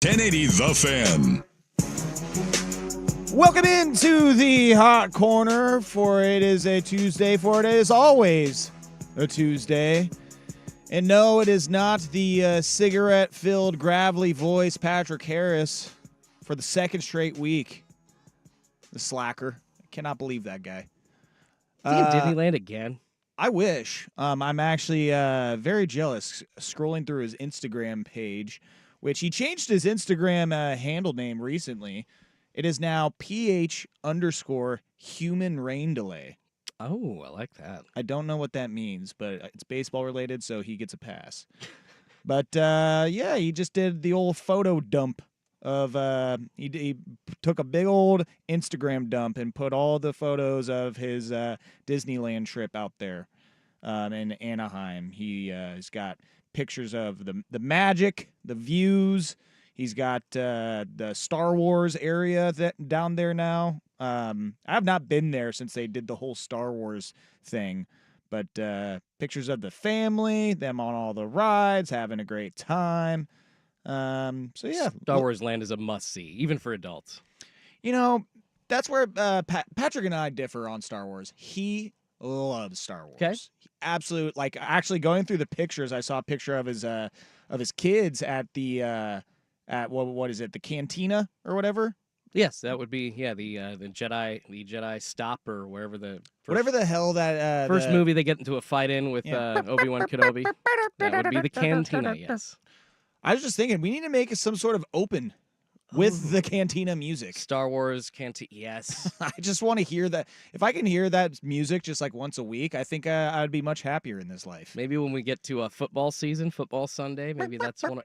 1080 The Fan. Welcome into the Hot Corner, for it is a Tuesday, for it is always a Tuesday. And no, it is not the cigarette-filled, gravelly voice Patrick Harris for the second straight week. The slacker. I cannot believe that guy. Is he in Disneyland again? I wish. I'm actually very jealous scrolling through his Instagram page, which he changed his Instagram handle name recently. It is now PH_human rain delay. Oh, I like that. I don't know what that means, but it's baseball related, so he gets a pass. But yeah, he just did the old photo dump of he took a big old Instagram dump and put all the photos of his Disneyland trip out there in Anaheim. He's got pictures of the magic, the views. He's got the Star Wars area down there now. I have not been there since they did the whole Star Wars thing, but pictures of the family, them on all the rides, having a great time. So yeah, Star Wars Land is a must-see, even for adults. You know, that's where Patrick and I differ on Star Wars. He loves Star Wars. Okay. Absolute, like, actually going through the pictures, I saw a picture of his kids at the at what is it, the cantina or whatever. Yes, that would be the Jedi stop or wherever the Whatever the hell that first movie they get into a fight in with Obi-Wan Kenobi. That would be the cantina. Yes. I was just thinking we need to make some sort of open with the cantina music. Star Wars cantina. Yes. I just want to hear that. If I can hear that music just like once a week, I think I would be much happier in this life. Maybe when we get to a football season, football Sunday, maybe that's one.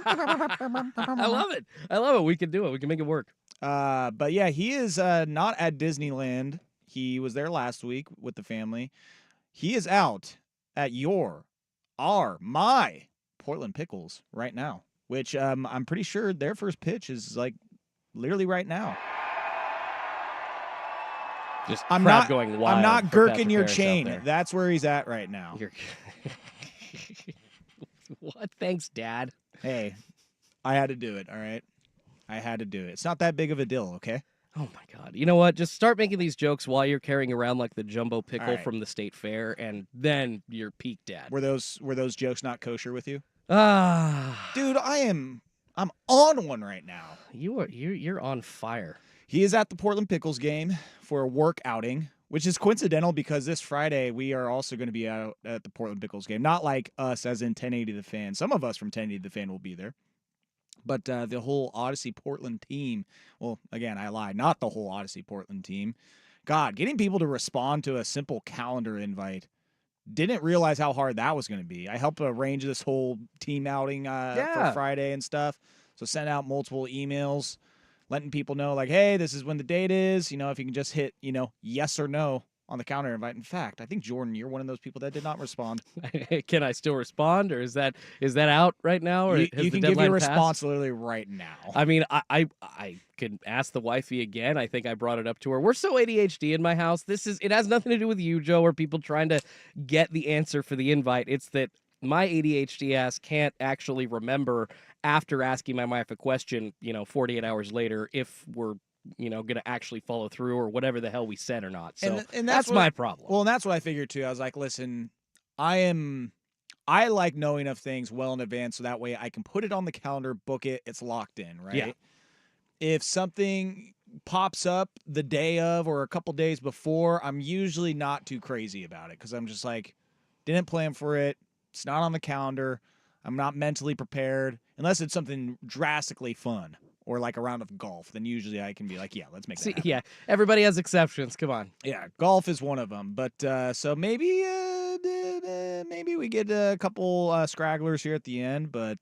I love it. We can do it. We can make it work. But yeah, he is not at Disneyland. He was there last week with the family. He is out at my Portland Pickles right now, which I'm pretty sure their first pitch is like literally right now. Just I'm crowd not going wild. I'm not for gurking Patrick your Harris out chain. there. That's where he's at right now. What? Thanks, Dad. Hey, I had to do it. All right, I had to do it. It's not that big of a deal, okay? Oh my God. You know what? Just start making these jokes while you're carrying around like the jumbo pickle All right. from the state fair, and then you're peak dad. Were those jokes not kosher with you, Ah, dude? I'm on one right now. you're on fire. He is at the Portland Pickles game for a work outing, which is coincidental because this Friday we are also going to be out at the Portland Pickles game. Not like us as in 1080 The Fan. Some of us from 1080 The Fan will be there. But the whole Odyssey Portland team, well, again, I lied. Not the whole Odyssey Portland team. God, getting people to respond to a simple calendar invite. Didn't realize how hard that was going to be. I helped arrange this whole team outing for Friday and stuff. So sent out multiple emails, letting people know, like, hey, this is when the date is. You know, if you can just hit, yes or no on the calendar invite. In fact, I think, Jordan, you're one of those people that did not respond. Can I still respond, or is that out right now? Or You has the can give your deadline passed? response literally right now. I mean, I could ask the wifey again. I think I brought it up to her. We're so ADHD in my house. It has nothing to do with you, Joe, or people trying to get the answer for the invite. It's that my ADHD ass can't actually remember after asking my wife a question, 48 hours later, if we're going to actually follow through or whatever the hell we said or not. So and that's my problem. Well, and that's what I figured too. I was like, listen, I like knowing of things well in advance so that way I can put it on the calendar, book it, it's locked in, right? Yeah. If something pops up the day of or a couple days before, I'm usually not too crazy about it because I'm just like, didn't plan for it. It's not on the calendar. I'm not mentally prepared unless it's something drastically fun. Or like a round of golf, then usually I can be like, yeah, let's make that happen. Yeah, everybody has exceptions. Come on. Yeah, golf is one of them. But so maybe we get a couple scragglers here at the end. But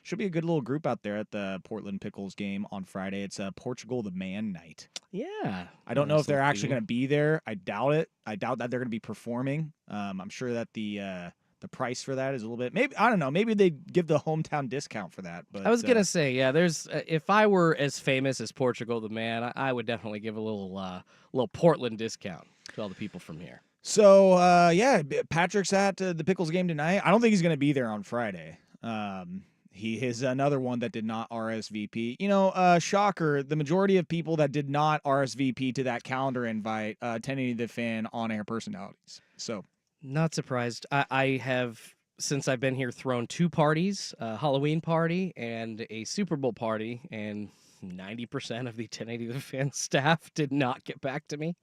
should be a good little group out there at the Portland Pickles game on Friday. It's Portugal the Man Night. Yeah. I don't know if they're actually going to be there. I doubt it. I doubt that they're going to be performing. I'm sure that the price for that is a little bit, maybe, I don't know, maybe they give the hometown discount for that. But I was gonna say, yeah, there's if I were as famous as Portugal the Man, I would definitely give a little Portland discount to all the people from here. So yeah, Patrick's at the Pickles game tonight. I don't think he's going to be there on Friday. He is another one that did not RSVP. You know, shocker, the majority of people that did not RSVP to that calendar invite attending the fan on-air personalities. So, Not surprised. I have, since I've been here, thrown 2 parties, a Halloween party and a Super Bowl party, and 90% of the 1080 The Fan staff did not get back to me.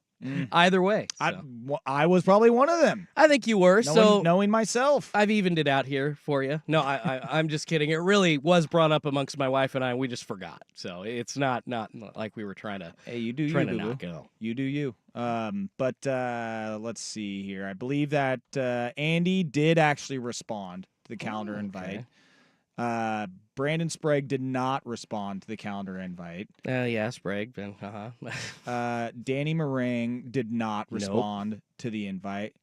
Either way. So. I was probably one of them. I think you were. Knowing myself. I've evened it out here for you. No, I'm just kidding. It really was brought up amongst my wife and I, and we just forgot. So it's not like we were trying to. Hey, you do trying you, to boo-boo. not go. You do you. But let's see here. I believe that Andy did actually respond to the calendar invite. Brandon Sprague did not respond to the calendar invite. Yeah, Sprague. Danny Meringue did not respond to the invite.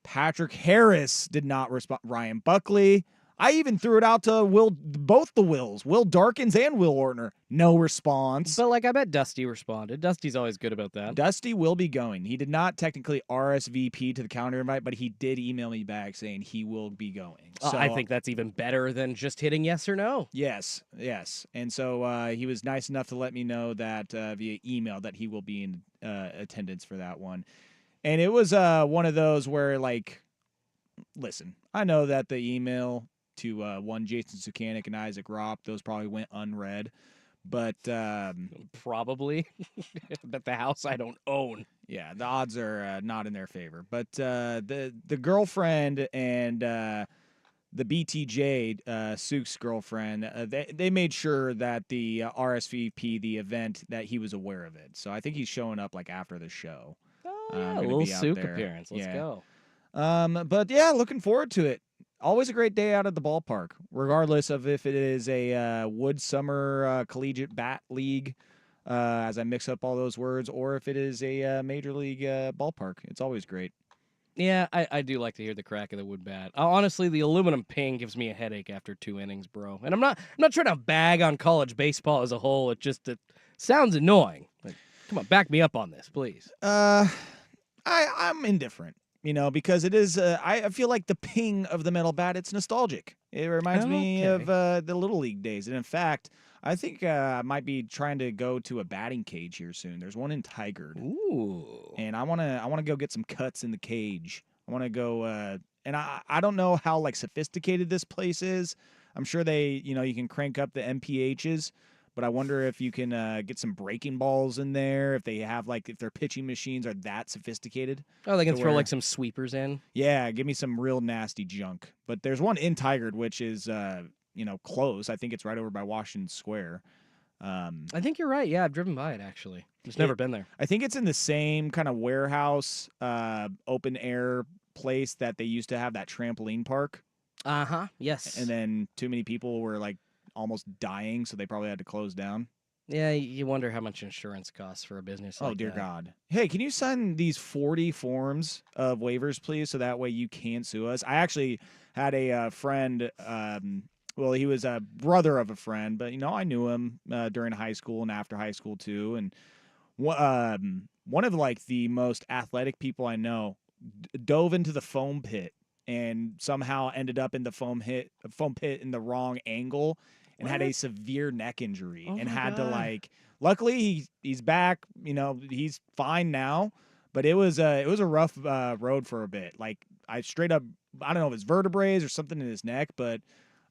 Patrick Harris did not respond. Ryan Buckley. I even threw it out to both the Wills, Will Darkins and Will Ortner. No response. But I bet Dusty responded. Dusty's always good about that. Dusty will be going. He did not technically RSVP to the calendar invite, but he did email me back saying he will be going. So I think that's even better than just hitting yes or no. Yes. And so he was nice enough to let me know that via email that he will be in attendance for that one. And it was one of those where, listen, I know that the email to one Jason Sukanik and Isaac Ropp, those probably went unread. But probably. But the house I don't own. Yeah, the odds are not in their favor. But the girlfriend and the BTJ, Suk's girlfriend, they made sure that the RSVP, the event, that he was aware of it. So I think he's showing up after the show. Oh, yeah, a little Suk appearance. Let's go. But yeah, looking forward to it. Always a great day out at the ballpark, regardless of if it is a Wood Summer Collegiate Bat League, as I mix up all those words, or if it is a Major League ballpark. It's always great. Yeah, I do like to hear the crack of the wood bat. Honestly, the aluminum ping gives me a headache after 2 innings, bro. And I'm not trying to bag on college baseball as a whole. It sounds annoying. Come on, back me up on this, please. I'm indifferent. Because it is, I feel like the ping of the metal bat, it's nostalgic. It reminds me of the Little League days. And in fact, I think I might be trying to go to a batting cage here soon. There's one in Tigard. Ooh. And I want to go get some cuts in the cage. I want to go, and I don't know how sophisticated this place is. I'm sure they, you can crank up the MPHs. But I wonder if you can get some breaking balls in there, if they have, if their pitching machines are that sophisticated. Oh, they can throw, some sweepers in? Yeah, give me some real nasty junk. But there's one in Tigard, which is, close. I think it's right over by Washington Square. I think you're right. Yeah, I've driven by it, actually. Just never been there. I think it's in the same kind of warehouse, open air place that they used to have that trampoline park. Uh-huh, yes. And then too many people were, almost dying, so they probably had to close down. Yeah, you wonder how much insurance costs for a business like that. Oh, dear God. Hey, can you sign these 40 forms of waivers, please, so that way you can sue us? I actually had a friend, he was a brother of a friend, but, I knew him during high school and after high school, too. And one of, the most athletic people I know dove into the foam pit and somehow ended up in the foam pit in the wrong angle. And had a severe neck injury and had to luckily he's back, he's fine now, but it was a rough road for a bit. I straight up, I don't know if it's vertebrae or something in his neck, but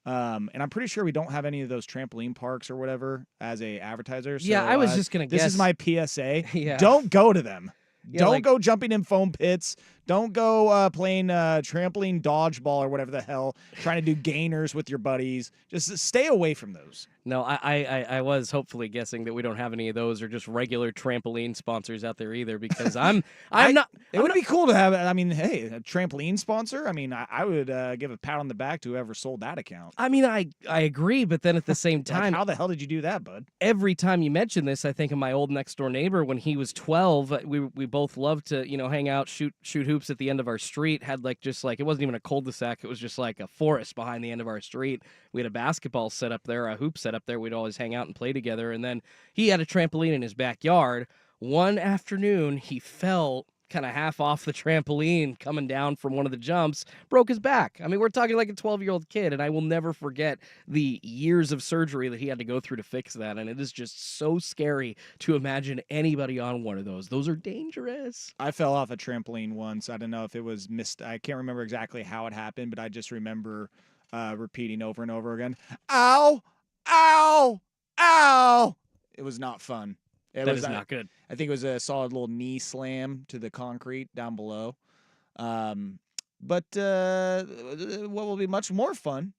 and I'm pretty sure we don't have any of those trampoline parks or whatever as a advertiser. So, yeah, I was just going to guess. This is my PSA. Yeah. Don't go to them. Yeah, don't go jumping in foam pits. Don't go playing trampoline dodgeball or whatever the hell, trying to do gainers with your buddies. Just stay away from those. No, I was hopefully guessing that we don't have any of those or just regular trampoline sponsors out there either, because I'm not. It would be cool to have. I mean, hey, a trampoline sponsor. I mean, I would give a pat on the back to whoever sold that account. I mean, I agree, but then at the same time, how the hell did you do that, bud? Every time you mention this, I think of my old next door neighbor when he was 12. We both loved to hang out, shoot hoops at the end of our street. Had it wasn't even a cul-de-sac. It was just like a forest behind the end of our street. We had a basketball set up there, a hoop set up there. We'd always hang out and play together. And then he had a trampoline in his backyard. One afternoon, he fell kind of half off the trampoline coming down from one of the jumps, broke his back. I mean, we're talking like a 12-year-old kid, and I will never forget the years of surgery that he had to go through to fix that. And it is just so scary to imagine anybody on one of those. Those are dangerous. I fell off a trampoline once. I don't know if it was missed. I can't remember exactly how it happened, but I just remember repeating over and over again, "Ow, ow, ow." It was not fun. That is not good. I think it was a solid little knee slam to the concrete down below. But what will be much more fun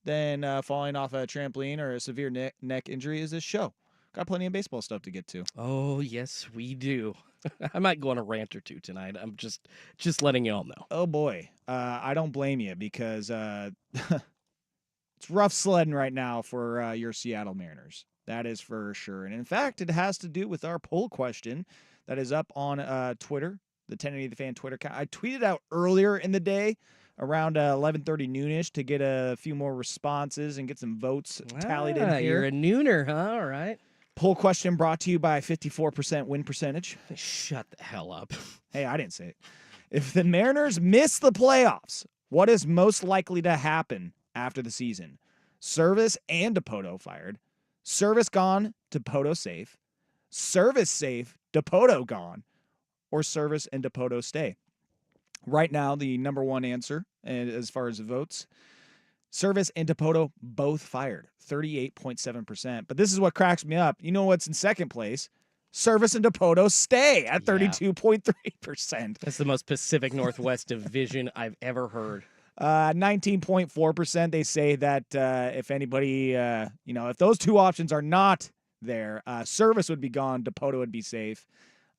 than falling off a trampoline or a severe neck injury is this show. Got plenty of baseball stuff to get to. Oh, yes, we do. I might go on a rant or two tonight. I'm just letting y'all know. Oh boy, I don't blame you because it's rough sledding right now for your Seattle Mariners. That is for sure. And in fact, it has to do with our poll question that is up on Twitter, the 1080 The Fan Twitter account. I tweeted out earlier in the day around 11:30 noonish to get a few more responses and get some votes tallied in here. You're a nooner, huh? All right. Poll question brought to you by 54% win percentage. Shut the hell up. Hey, I didn't say it. If the Mariners miss the playoffs, what is most likely to happen after the season? Service and Dipoto fired. Service gone, Dipoto safe. Service safe, Dipoto gone. Or Service and Dipoto stay. Right now, the number one answer, and as far as the votes, Service and Dipoto both fired, 38.7%. But this is what cracks me up. You know what's in second place? Service and Dipoto stay at 32.3%. That's the most Pacific Northwest division I've ever heard. 19.4%. They say that if anybody, if those two options are not there, Service would be gone, Dipoto would be safe.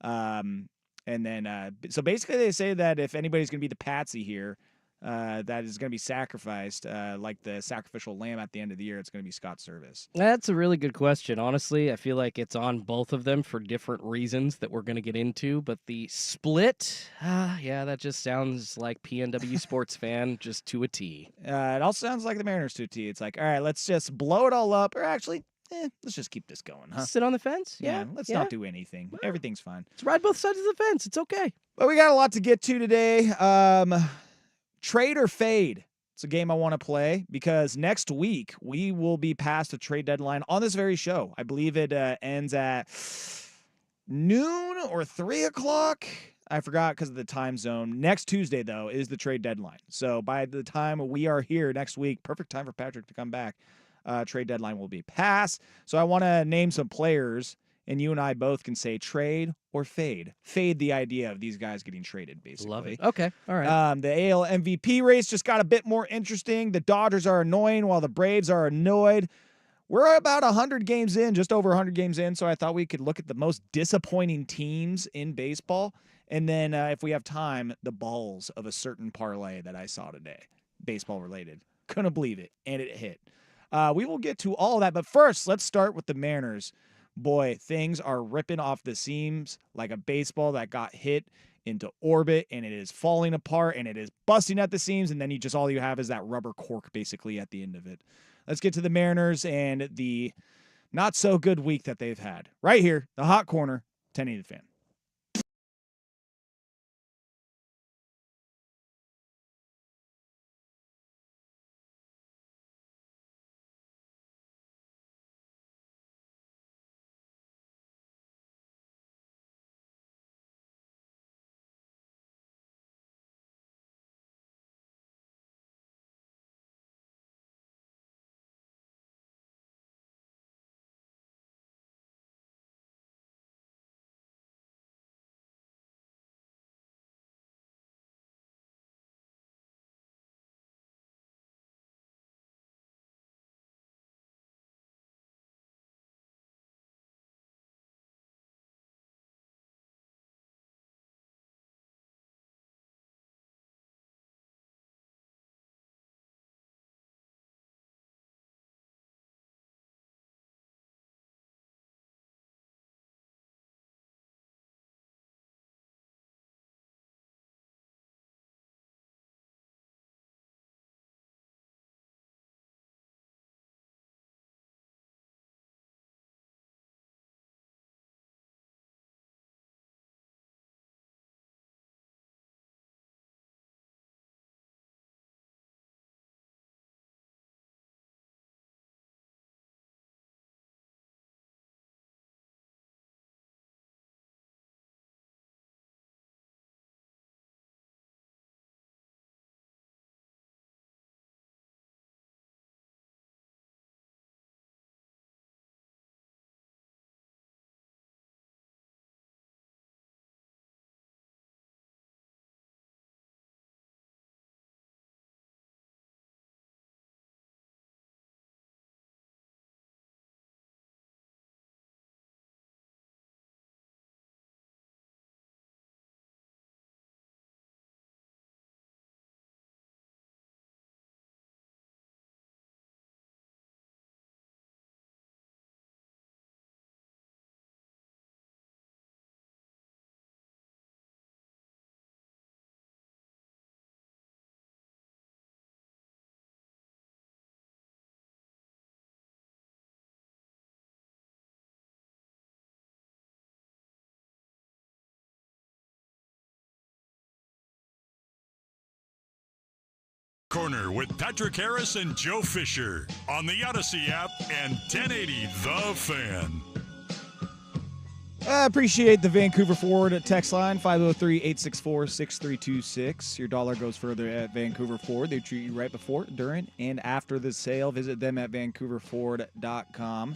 And then, so basically they say that if anybody's going to be the patsy here, that is going to be sacrificed, like the sacrificial lamb at the end of the year, it's going to be Scott Service. That's a really good question. Honestly, I feel like it's on both of them for different reasons that we're going to get into. But the split, that just sounds like PNW sports fan just to a T. It also sounds like the Mariners to a T. It's like, all right, let's just blow it all up, or actually, let's just keep this going, huh? Sit on the fence? Yeah, let's not do anything. Well, everything's fine. Let's ride both sides of the fence. It's okay. But we got a lot to get to today. Trade or fade? It's a game I want to play because next week we will be past the trade deadline on this very show. I believe it ends at noon or 3 o'clock. I forgot because of the time zone. Next Tuesday, though, is the trade deadline. So by the time we are here next week, perfect time for Patrick to come back. Trade deadline will be passed. So I want to name some players, and you and I both can say trade or fade. Fade the idea of these guys getting traded, basically. Love it. Okay. All right. The AL MVP race just got a bit more interesting. The Dodgers are annoying while the Braves are annoyed. We're about 100 games in, just over 100 games in, so I thought we could look at the most disappointing teams in baseball. And then if we have time, the balls of a certain parlay that I saw today, baseball related. Couldn't believe it, and it hit. We will get to all of that, but first, let's start with the Mariners. Boy, things are ripping off the seams like a baseball that got hit into orbit, and it is falling apart, and it is busting at the seams, and then all you have is that rubber cork basically at the end of it. Let's get to the Mariners and the not-so-good week that they've had. Right here, the hot corner, 1080 The Fan. Corner with Patrick Harris and Joe Fisher on the Odyssey app and 1080 The Fan. I appreciate the Vancouver Ford text line, 503-864-6326. Your dollar goes further at Vancouver Ford. They treat you right before, during, and after the sale. Visit them at vancouverford.com.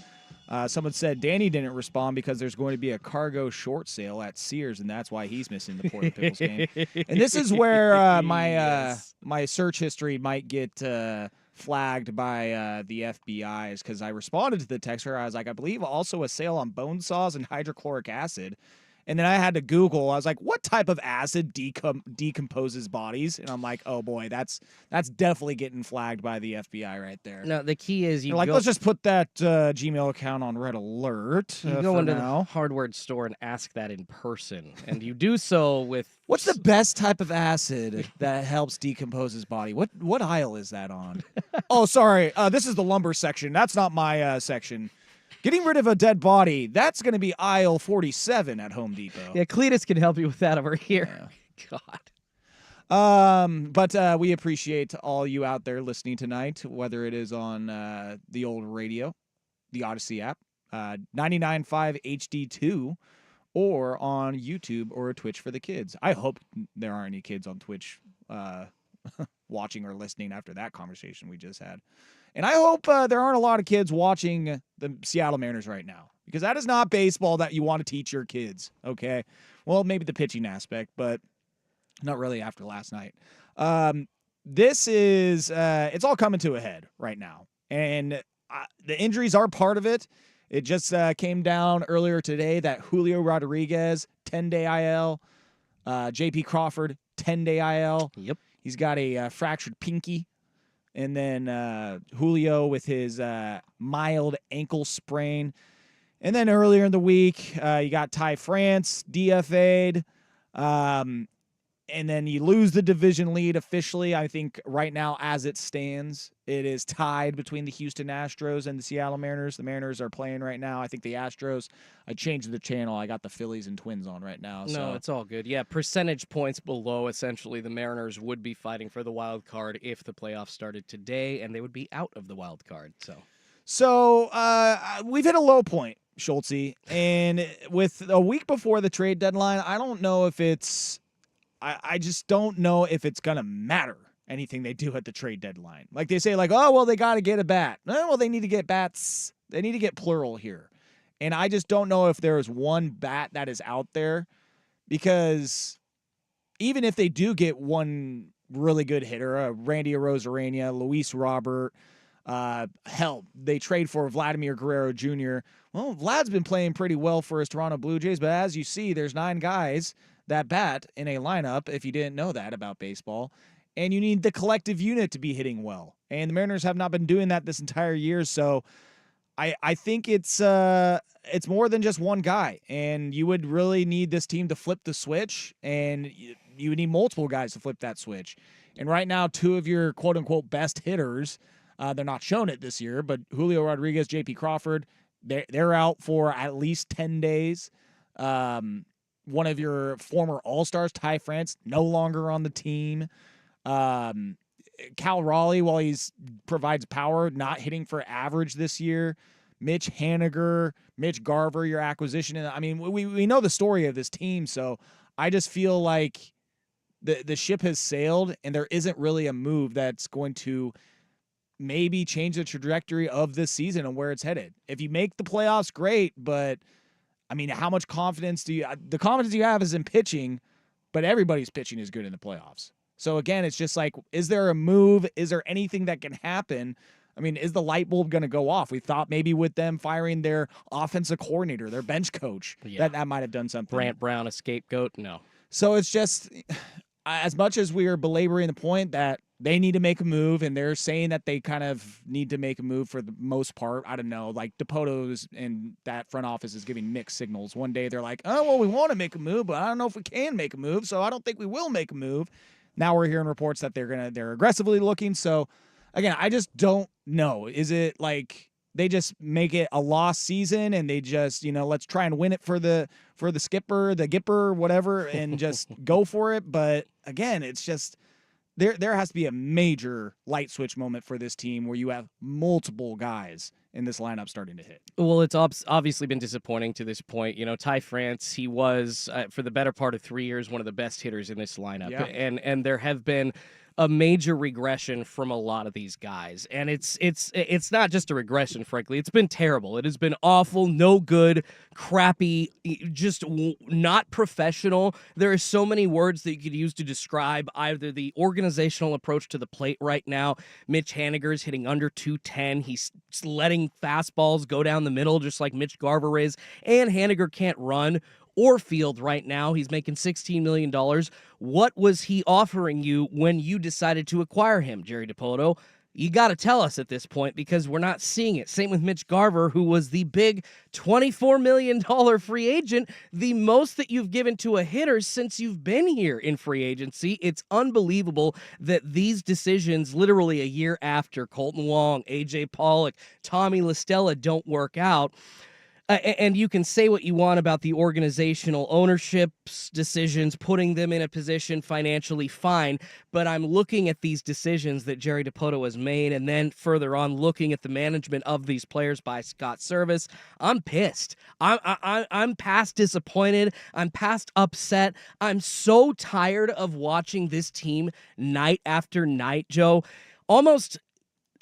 Someone said Danny didn't respond because there's going to be a cargo short sale at Sears, and that's why he's missing the Portland Pickles game. And this is where my search history might get flagged by the FBI, is because I responded to the texter. I was like, I believe also a sale on bone saws and hydrochloric acid. And then I had to Google. I was like, what type of acid decomposes bodies? And I'm like, oh boy, that's definitely getting flagged by the FBI right there. No, the key is They're like, let's just put that Gmail account on red alert. You go into the hardware store and ask that in person, and you do so with. What's the best type of acid that helps decompose his body? What aisle is that on? Oh, sorry. This is the lumber section. That's not my section. Getting rid of a dead body, that's going to be aisle 47 at Home Depot. Yeah, Cletus can help you with that over here. Yeah. God. But we appreciate all you out there listening tonight, whether it is on the old radio, the Odyssey app, 99.5 HD2, or on YouTube or Twitch for the kids. I hope there aren't any kids on Twitch watching or listening after that conversation we just had. And I hope there aren't a lot of kids watching the Seattle Mariners right now, because that is not baseball that you want to teach your kids, okay? Well, maybe the pitching aspect, but not really after last night. This is it's all coming to a head right now. And the injuries are part of it. It just came down earlier today that Julio Rodriguez, 10-day IL. J.P. Crawford, 10-day IL. Yep. He's got a fractured pinky. And then Julio with his mild ankle sprain. And then earlier in the week, you got Ty France, DFA'd. And then you lose the division lead officially. I think right now, as it stands, it is tied between the Houston Astros and the Seattle Mariners. The Mariners are playing right now. I think the Astros, I changed the channel. I got the Phillies and Twins on right now. No, it's all good. Yeah, percentage points below, essentially, the Mariners would be fighting for the wild card if the playoffs started today, and they would be out of the wild card. So we've hit a low point, Schultze. And with a week before the trade deadline, I don't know if it's... I just don't know if it's going to matter, anything they do at the trade deadline. Like they say, like, oh, well, they got to get a bat. Oh, well, they need to get bats. They need to get plural here. And I just don't know if there is one bat that is out there, because even if they do get one really good hitter, Randy Arozarena, Luis Robert, hell, they trade for Vladimir Guerrero Jr. Well, Vlad's been playing pretty well for his Toronto Blue Jays, but as you see, there's 9 guys that bat in a lineup, if you didn't know that about baseball, and you need the collective unit to be hitting well. And the Mariners have not been doing that this entire year, so I think it's more than just one guy, and you would really need this team to flip the switch, and you would need multiple guys to flip that switch. And right now, 2 of your quote-unquote best hitters, they're not showing it this year, but Julio Rodriguez, J.P. Crawford, they're out for at least 10 days. One of your former All-Stars, Ty France, no longer on the team. Cal Raleigh, while he's provides power, not hitting for average this year. Mitch Haniger, Mitch Garver, your acquisition. I mean, we know the story of this team, so I just feel like the ship has sailed, and there isn't really a move that's going to maybe change the trajectory of this season and where it's headed. If you make the playoffs, great, but I mean, how much confidence do you – the confidence you have is in pitching, but everybody's pitching is good in the playoffs. So, again, it's just like, is there a move? Is there anything that can happen? I mean, is the light bulb going to go off? We thought maybe with them firing their offensive coordinator, their bench coach, that might have done something. Brant Brown, a scapegoat? No. So it's just – as much as we are belaboring the point that they need to make a move, and they're saying that they kind of need to make a move for the most part. I don't know. Like, DePoto's and that front office is giving mixed signals. One day they're like, oh, well, we want to make a move, but I don't know if we can make a move, so I don't think we will make a move. Now we're hearing reports that they're aggressively looking. So, again, I just don't know. Is it like they just make it a lost season and they just, let's try and win it for the skipper, the gipper, whatever, and just go for it? But, again, it's just there has to be a major light switch moment for this team where you have multiple guys in this lineup starting to hit. Well, it's obviously been disappointing to this point. Ty France, he was, for the better part of 3 years, one of the best hitters in this lineup. Yeah. And there have been a major regression from a lot of these guys. And it's not just a regression, frankly. It's been terrible. It has been awful, no good, crappy, just not professional. There are so many words that you could use to describe either the organizational approach to the plate right now. Mitch Haniger's hitting under 210. He's letting fastballs go down the middle just like Mitch Garver is. And Haniger can't run or field right now. He's making $16 million. What was he offering you when you decided to acquire him, Jerry Dipoto? You got to tell us at this point because we're not seeing it. Same with Mitch Garver, who was the big $24 million free agent, the most that you've given to a hitter since you've been here in free agency. It's unbelievable that these decisions, literally a year after Colton Wong, AJ Pollock, Tommy La Stella, don't work out. And you can say what you want about the organizational ownership's decisions, putting them in a position financially, fine. But I'm looking at these decisions that Jerry Dipoto has made, and then further on, looking at the management of these players by Scott Service. I'm pissed. I'm past disappointed. I'm past upset. I'm so tired of watching this team night after night, Joe. Almost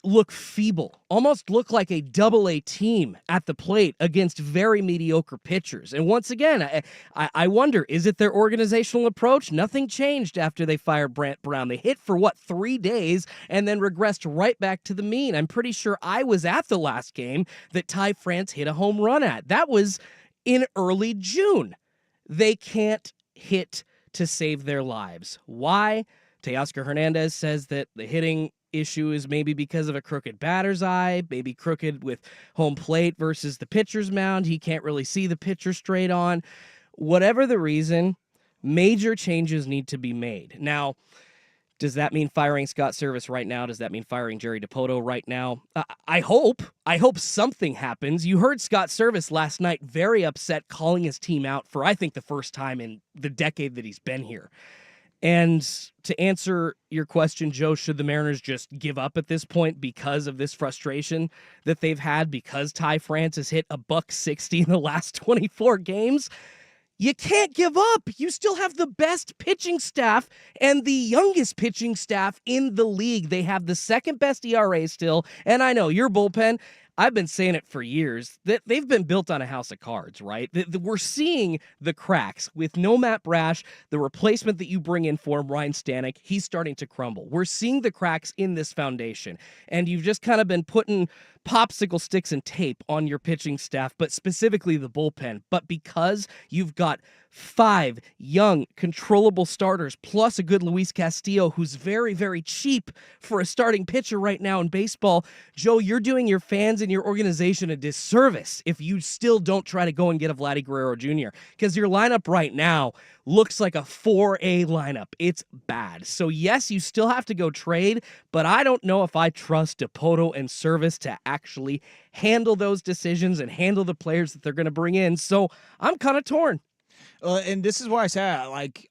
look feeble, almost look like a double-A team at the plate against very mediocre pitchers. And once again, I wonder, is it their organizational approach? Nothing changed after they fired Brant Brown. They hit for, 3 days and then regressed right back to the mean. I'm pretty sure I was at the last game that Ty France hit a home run at. That was in early June. They can't hit to save their lives. Why? Teoscar Hernandez says that the hitting issue is maybe because of a crooked batter's eye, maybe crooked with home plate versus the pitcher's mound. He can't really see the pitcher straight on. Whatever the reason, major changes need to be made. Now, does that mean firing Scott Service right now? Does that mean firing Jerry Dipoto right now? I hope something happens. You heard Scott Service last night very upset, calling his team out for, I think, the first time in the decade that he's been here. And to answer your question, Joe, should the Mariners just give up at this point because of this frustration that they've had because Ty France has hit $160 in the last 24 games? You can't give up. You still have the best pitching staff and the youngest pitching staff in the league. They have the second best ERA still. And I know your bullpen, I've been saying it for years, that they've been built on a house of cards, right? We're seeing the cracks with no Matt Brash, the replacement that you bring in for him, Ryan Stanek, he's starting to crumble. We're seeing the cracks in this foundation, and you've just kind of been putting popsicle sticks and tape on your pitching staff, but specifically the bullpen. But because you've got 5 young, controllable starters, plus a good Luis Castillo, who's very, very cheap for a starting pitcher right now in baseball, Joe, you're doing your fans and your organization a disservice if you still don't try to go and get a Vladdy Guerrero Jr., because your lineup right now looks like a 4A lineup. It's bad. So yes, you still have to go trade, but I don't know if I trust Dipoto and Service to actually handle those decisions and handle the players that they're going to bring in. So I'm kind of torn. And this is why I say,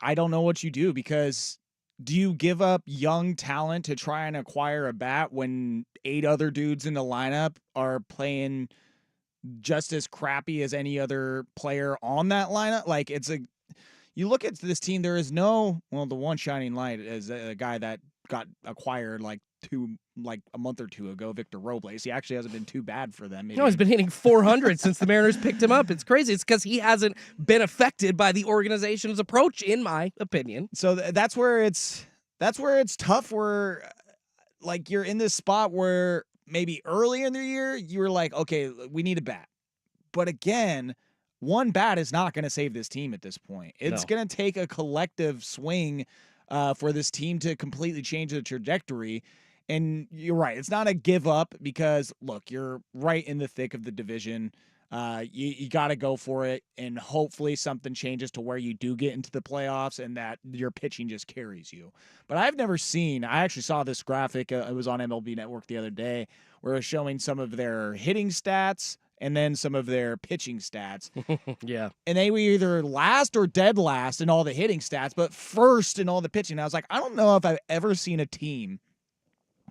I don't know what you do, because do you give up young talent to try and acquire a bat when 8 other dudes in the lineup are playing just as crappy as any other player on that lineup? You look at this team, there is the one shining light is a guy that got acquired a month or two ago, Victor Robles. He actually hasn't been too bad for them. No, he's been hitting 400 since the Mariners picked him up. It's crazy. It's because he hasn't been affected by the organization's approach, in my opinion. So that's where it's tough. Where you're in this spot where maybe early in the year you were like, okay, we need a bat, but again, one bat is not going to save this team at this point. It's going to take a collective swing for this team to completely change the trajectory. And you're right. It's not a give up because, look, you're right in the thick of the division. You got to go for it, and hopefully something changes to where you do get into the playoffs and that your pitching just carries you. But I actually saw this graphic. It was on MLB Network the other day where it was showing some of their hitting stats and then some of their pitching stats. Yeah. And they were either last or dead last in all the hitting stats, but first in all the pitching. I was like, I don't know if I've ever seen a team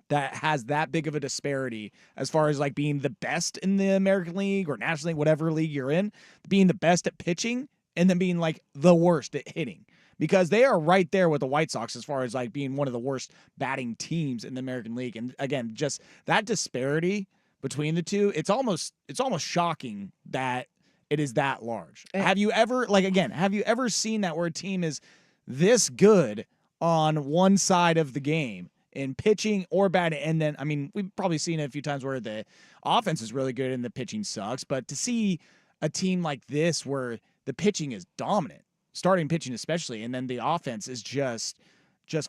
that has that big of a disparity as far as like being the best in the American League or National League, whatever league you're in, being the best at pitching and then being like the worst at hitting. Because they are right there with the White Sox as far as like being one of the worst batting teams in the American League. And again, just that disparity between the two, it's almost shocking that it is that large. Have you ever seen that where a team is this good on one side of the game in pitching or batting? And then, I mean, we've probably seen it a few times where the offense is really good and the pitching sucks. But to see a team like this where the pitching is dominant, starting pitching especially, and then the offense is just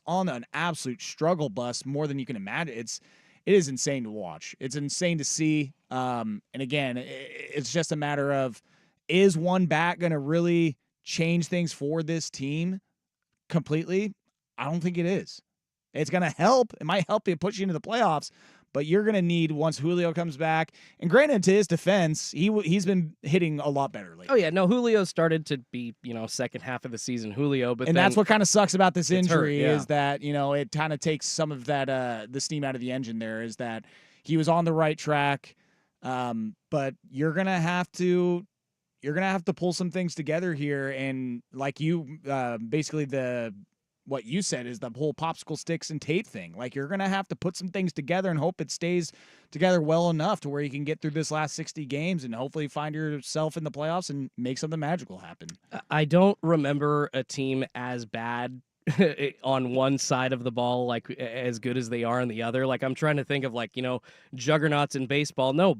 on an absolute struggle bus more than you can imagine. It is insane to watch. It's insane to see. And again, it's just a matter of, is one bat going to really change things for this team completely? I don't think it is. It's going to help. It might help you push you into the playoffs, but you're going to need once Julio comes back. And granted, to his defense, he's been hitting a lot better lately. Oh, yeah. No, Julio started to be, second half of the season Julio. But that's what kind of sucks about this injury hurt, yeah. is that, it kind of takes some of that the steam out of the engine there, is that he was on the right track. But you're going to have to pull some things together here. And like you, basically what you said is the whole popsicle sticks and tape thing. Like, you're going to have to put some things together and hope it stays together well enough to where you can get through this last 60 games and hopefully find yourself in the playoffs and make something magical happen. I don't remember a team as bad on one side of the ball, like as good as they are on the other. Like, I'm trying to think of juggernauts in baseball. No,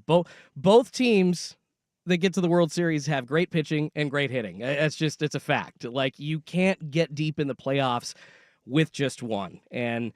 both teams that get to the World Series have great pitching and great hitting. It's a fact. Like, you can't get deep in the playoffs with just one. And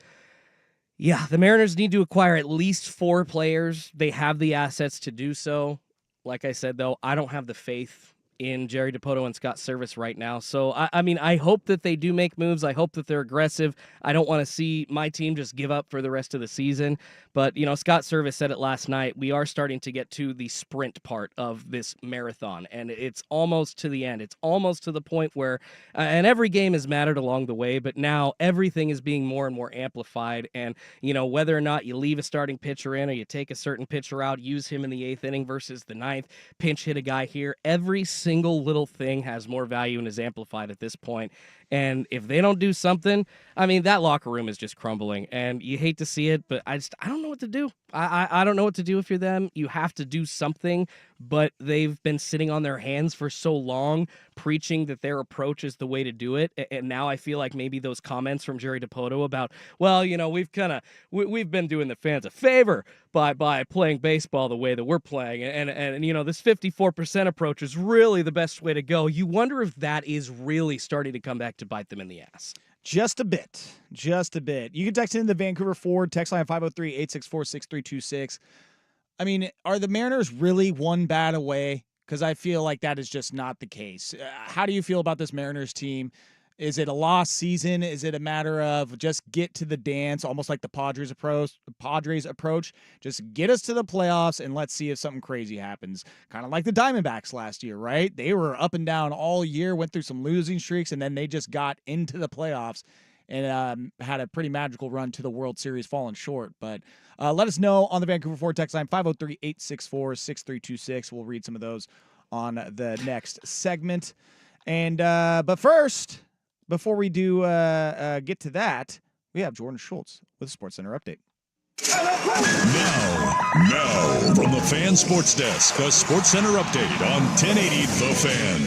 yeah, the Mariners need to acquire at least 4 players. They have the assets to do so. Like I said, though, I don't have the faith in Jerry Dipoto and Scott Service right now. So, I hope that they do make moves. I hope that they're aggressive. I don't want to see my team just give up for the rest of the season. But, Scott Service said it last night. We are starting to get to the sprint part of this marathon, and it's almost to the end. It's almost to the point where, and every game has mattered along the way, but now everything is being more and more amplified. And, whether or not you leave a starting pitcher in or you take a certain pitcher out, use him in the 8th inning versus the 9th, pinch hit a guy here, every single little thing has more value and is amplified at this point. And if they don't do something, that locker room is just crumbling, and you hate to see it, but I don't know what to do. I don't know what to do if you're them. You have to do something, but they've been sitting on their hands for so long, preaching that their approach is the way to do it. And now I feel like maybe those comments from Jerry Dipoto about, well, we've been doing the fans a favor by playing baseball the way that we're playing, and this 54% approach is really the best way to go. You wonder if that is really starting to come back to bite them in the ass. Just a bit. You can text in the Vancouver Ford text line 503-864-6326. Are the Mariners really one bat away? Because I feel like that is just not the case. How do you feel about this Mariners team? Is it a lost season? Is it a matter of just get to the dance, almost like the Padres approach? Just get us to the playoffs and let's see if something crazy happens. Kind of like the Diamondbacks last year, right? They were up and down all year, went through some losing streaks, and then they just got into the playoffs and had a pretty magical run to the World Series, falling short. But let us know on the Vancouver Ford text line, 503-864-6326. We'll read some of those on the next segment. And but first, before we do get to that, we have Jordan Schultz with a SportsCenter update. Now, from the Fan Sports Desk, a SportsCenter update on 1080 The Fan.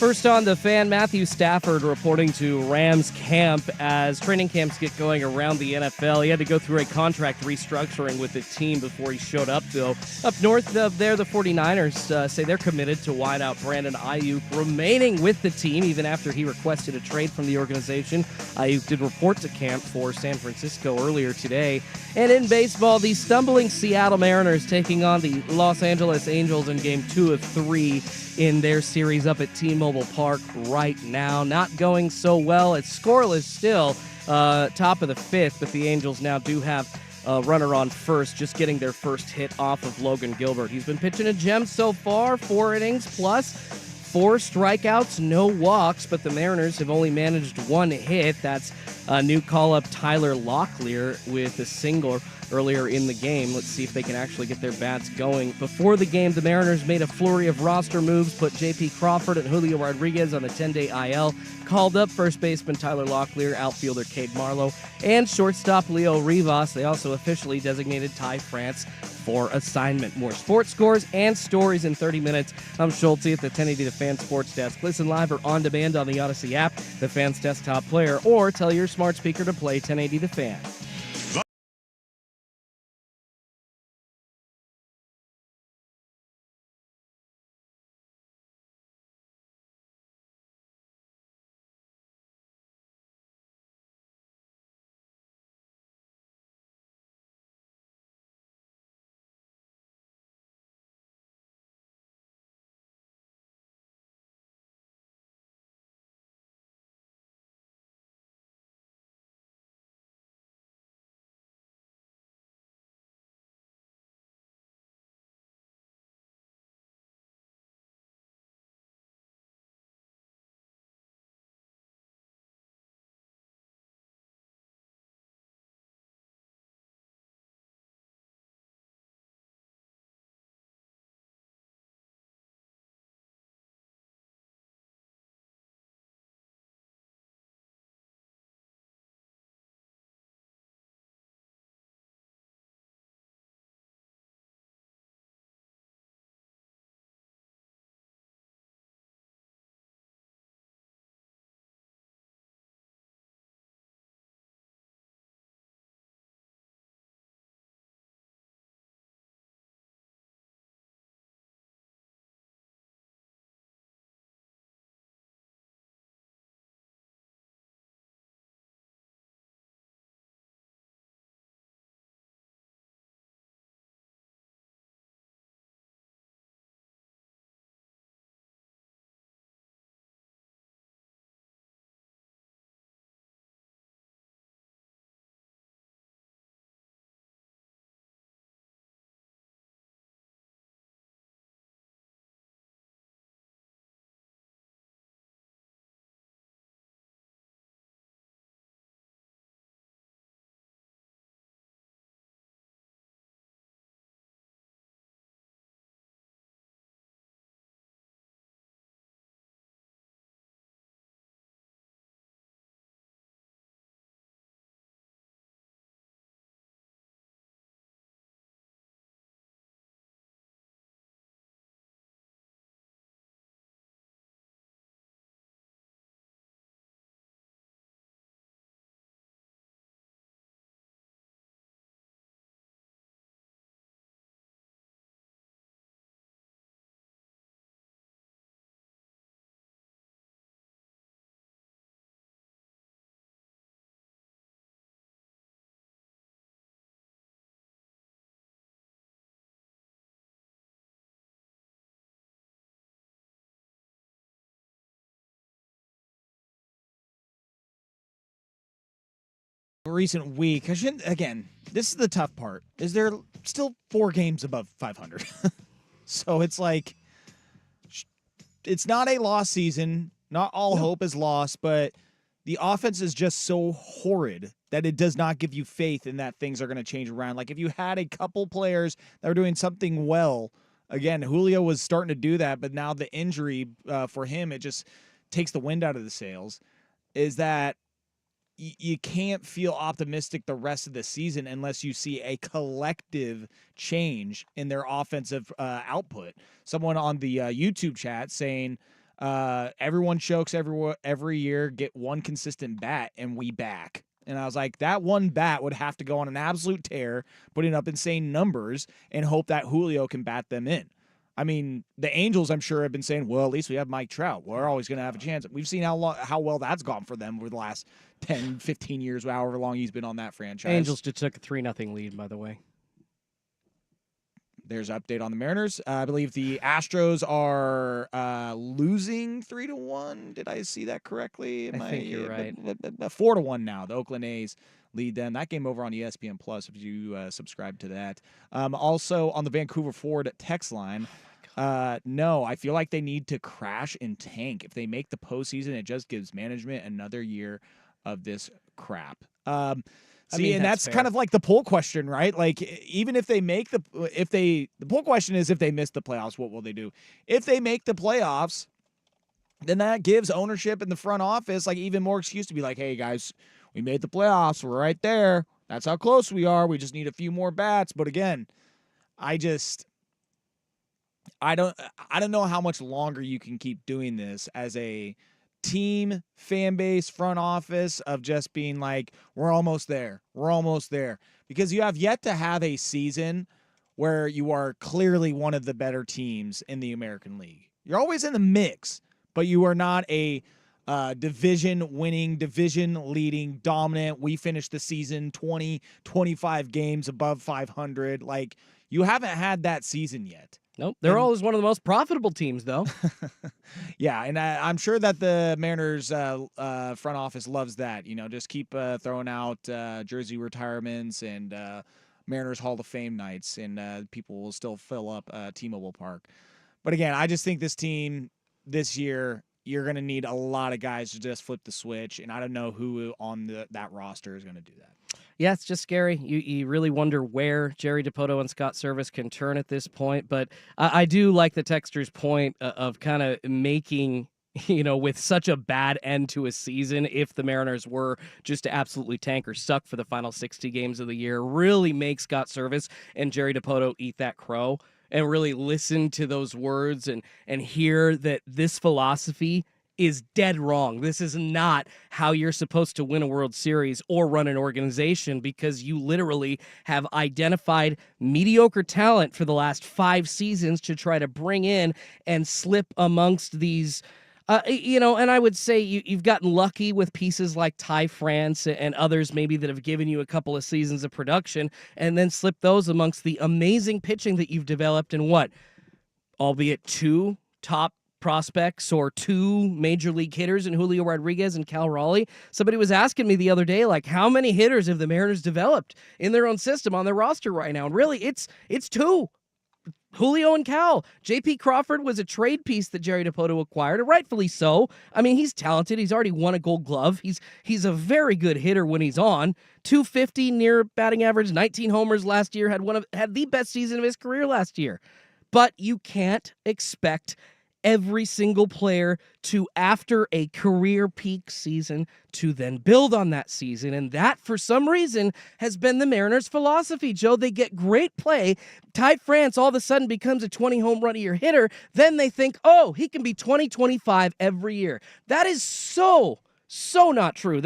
First on the Fan, Matthew Stafford reporting to Rams camp as training camps get going around the NFL. He had to go through a contract restructuring with the team before he showed up, though. Up north there, the 49ers say they're committed to wideout Brandon Ayuk remaining with the team even after he requested a trade from the organization. Ayuk did report to camp for San Francisco earlier today. And in baseball, the stumbling Seattle Mariners taking on the Los Angeles Angels in Game 2 of 3 in their series up at T-Mobile Park right now. Not going so well. It's scoreless still, top of the 5th, but the Angels now do have runner on first, just getting their first hit off of Logan Gilbert. He's been pitching a gem so far, 4 innings plus 4 strikeouts, no walks, but the Mariners have only managed 1 hit. That's a new call-up Tyler Locklear with a single earlier in the game. Let's see if they can actually get their bats going. Before the game, the Mariners made a flurry of roster moves, put J.P. Crawford and Julio Rodriguez on the 10-day IL, called up first baseman Tyler Locklear, outfielder Cade Marlowe, and shortstop Leo Rivas. They also officially designated Ty France for assignment. More sports scores and stories in 30 minutes. I'm Schulte at the 1080 The Fan Sports Desk. Listen live or on demand on the Odyssey app, the Fan's desktop player, or tell your smart speaker to play 1080 The Fan. Recent week, I shouldn't, again, this is the tough part, is there still 4 games above 500. So it's like, it's not a lost season. Not all hope is lost, but the offense is just so horrid that it does not give you faith in that things are going to change around. Like if you had a couple players that were doing something well, again, Julio was starting to do that, but now the injury for him, it just takes the wind out of the sails, is that you can't feel optimistic the rest of the season unless you see a collective change in their offensive output. Someone on the YouTube chat saying everyone chokes every year, get one consistent bat, and we back. And I was like, that one bat would have to go on an absolute tear, putting up insane numbers, and hope that Julio can bat them in. I mean, the Angels, I'm sure, have been saying, well, at least we have Mike Trout. We're always going to have a chance. We've seen how well that's gone for them over the last 10, 15 years, however long he's been on that franchise. Angels just took a 3-0 lead, by the way. There's an update on the Mariners. I believe the Astros are losing 3-1. Did I see that correctly? I think you're right. 4-1 now. The Oakland A's lead them. That game over on ESPN Plus if you subscribe to that. Also on the Vancouver Ford text line. No, I feel like they need to crash and tank. If they make the postseason, it just gives management another year of this crap. And that's fair. kind of like the poll question, right? Like, even if they make the poll question is if they miss the playoffs, what will they do? If they make the playoffs, then that gives ownership in the front office like even more excuse to be like, hey guys, we made the playoffs. We're right there. That's how close we are. We just need a few more bats. But again, I don't know how much longer you can keep doing this as a team, fan base, front office of just being like, we're almost there. We're almost there. Because you have yet to have a season where you are clearly one of the better teams in the American League. You're always in the mix, but you are not a division-winning, division-leading, dominant. We finished the season 20, 25 games above 500. Like, you haven't had that season yet. Nope. They're always one of the most profitable teams, though. Yeah, and I'm sure that the Mariners front office loves that. You know, just keep throwing out jersey retirements and Mariners Hall of Fame nights, and people will still fill up T-Mobile Park. But again, I just think this team this year, you're going to need a lot of guys to just flip the switch, and I don't know who on that roster is going to do that. Yeah, it's just scary. You really wonder where Jerry Dipoto and Scott Service can turn at this point. But I do like the texter's point of kind of making, with such a bad end to a season, if the Mariners were just to absolutely tank or suck for the final 60 games of the year, really make Scott Service and Jerry Dipoto eat that crow and really listen to those words and hear that this philosophy is dead wrong. This is not how you're supposed to win a World Series or run an organization, because you literally have identified mediocre talent for the last 5 seasons to try to bring in and slip amongst these, and I would say you've gotten lucky with pieces like Ty France and others maybe that have given you a couple of seasons of production, and then slip those amongst the amazing pitching that you've developed in albeit 2 top prospects or 2 major league hitters in Julio Rodriguez and Cal Raleigh. Somebody was asking me the other day, like, how many hitters have the Mariners developed in their own system on their roster right now? And really, it's 2. Julio and Cal. J.P. Crawford was a trade piece that Jerry Dipoto acquired, and rightfully so. I mean, he's talented. He's already won a Gold Glove. He's a very good hitter when he's on. 250 near batting average, 19 homers last year, had the best season of his career last year. But you can't expect every single player to, after a career peak season, to then build on that season. And that, for some reason, has been the Mariners' philosophy, Joe. They get great play. Ty France all of a sudden becomes a 20 home run a year hitter. Then they think, oh, he can be 20, 25 every year. That is so not true.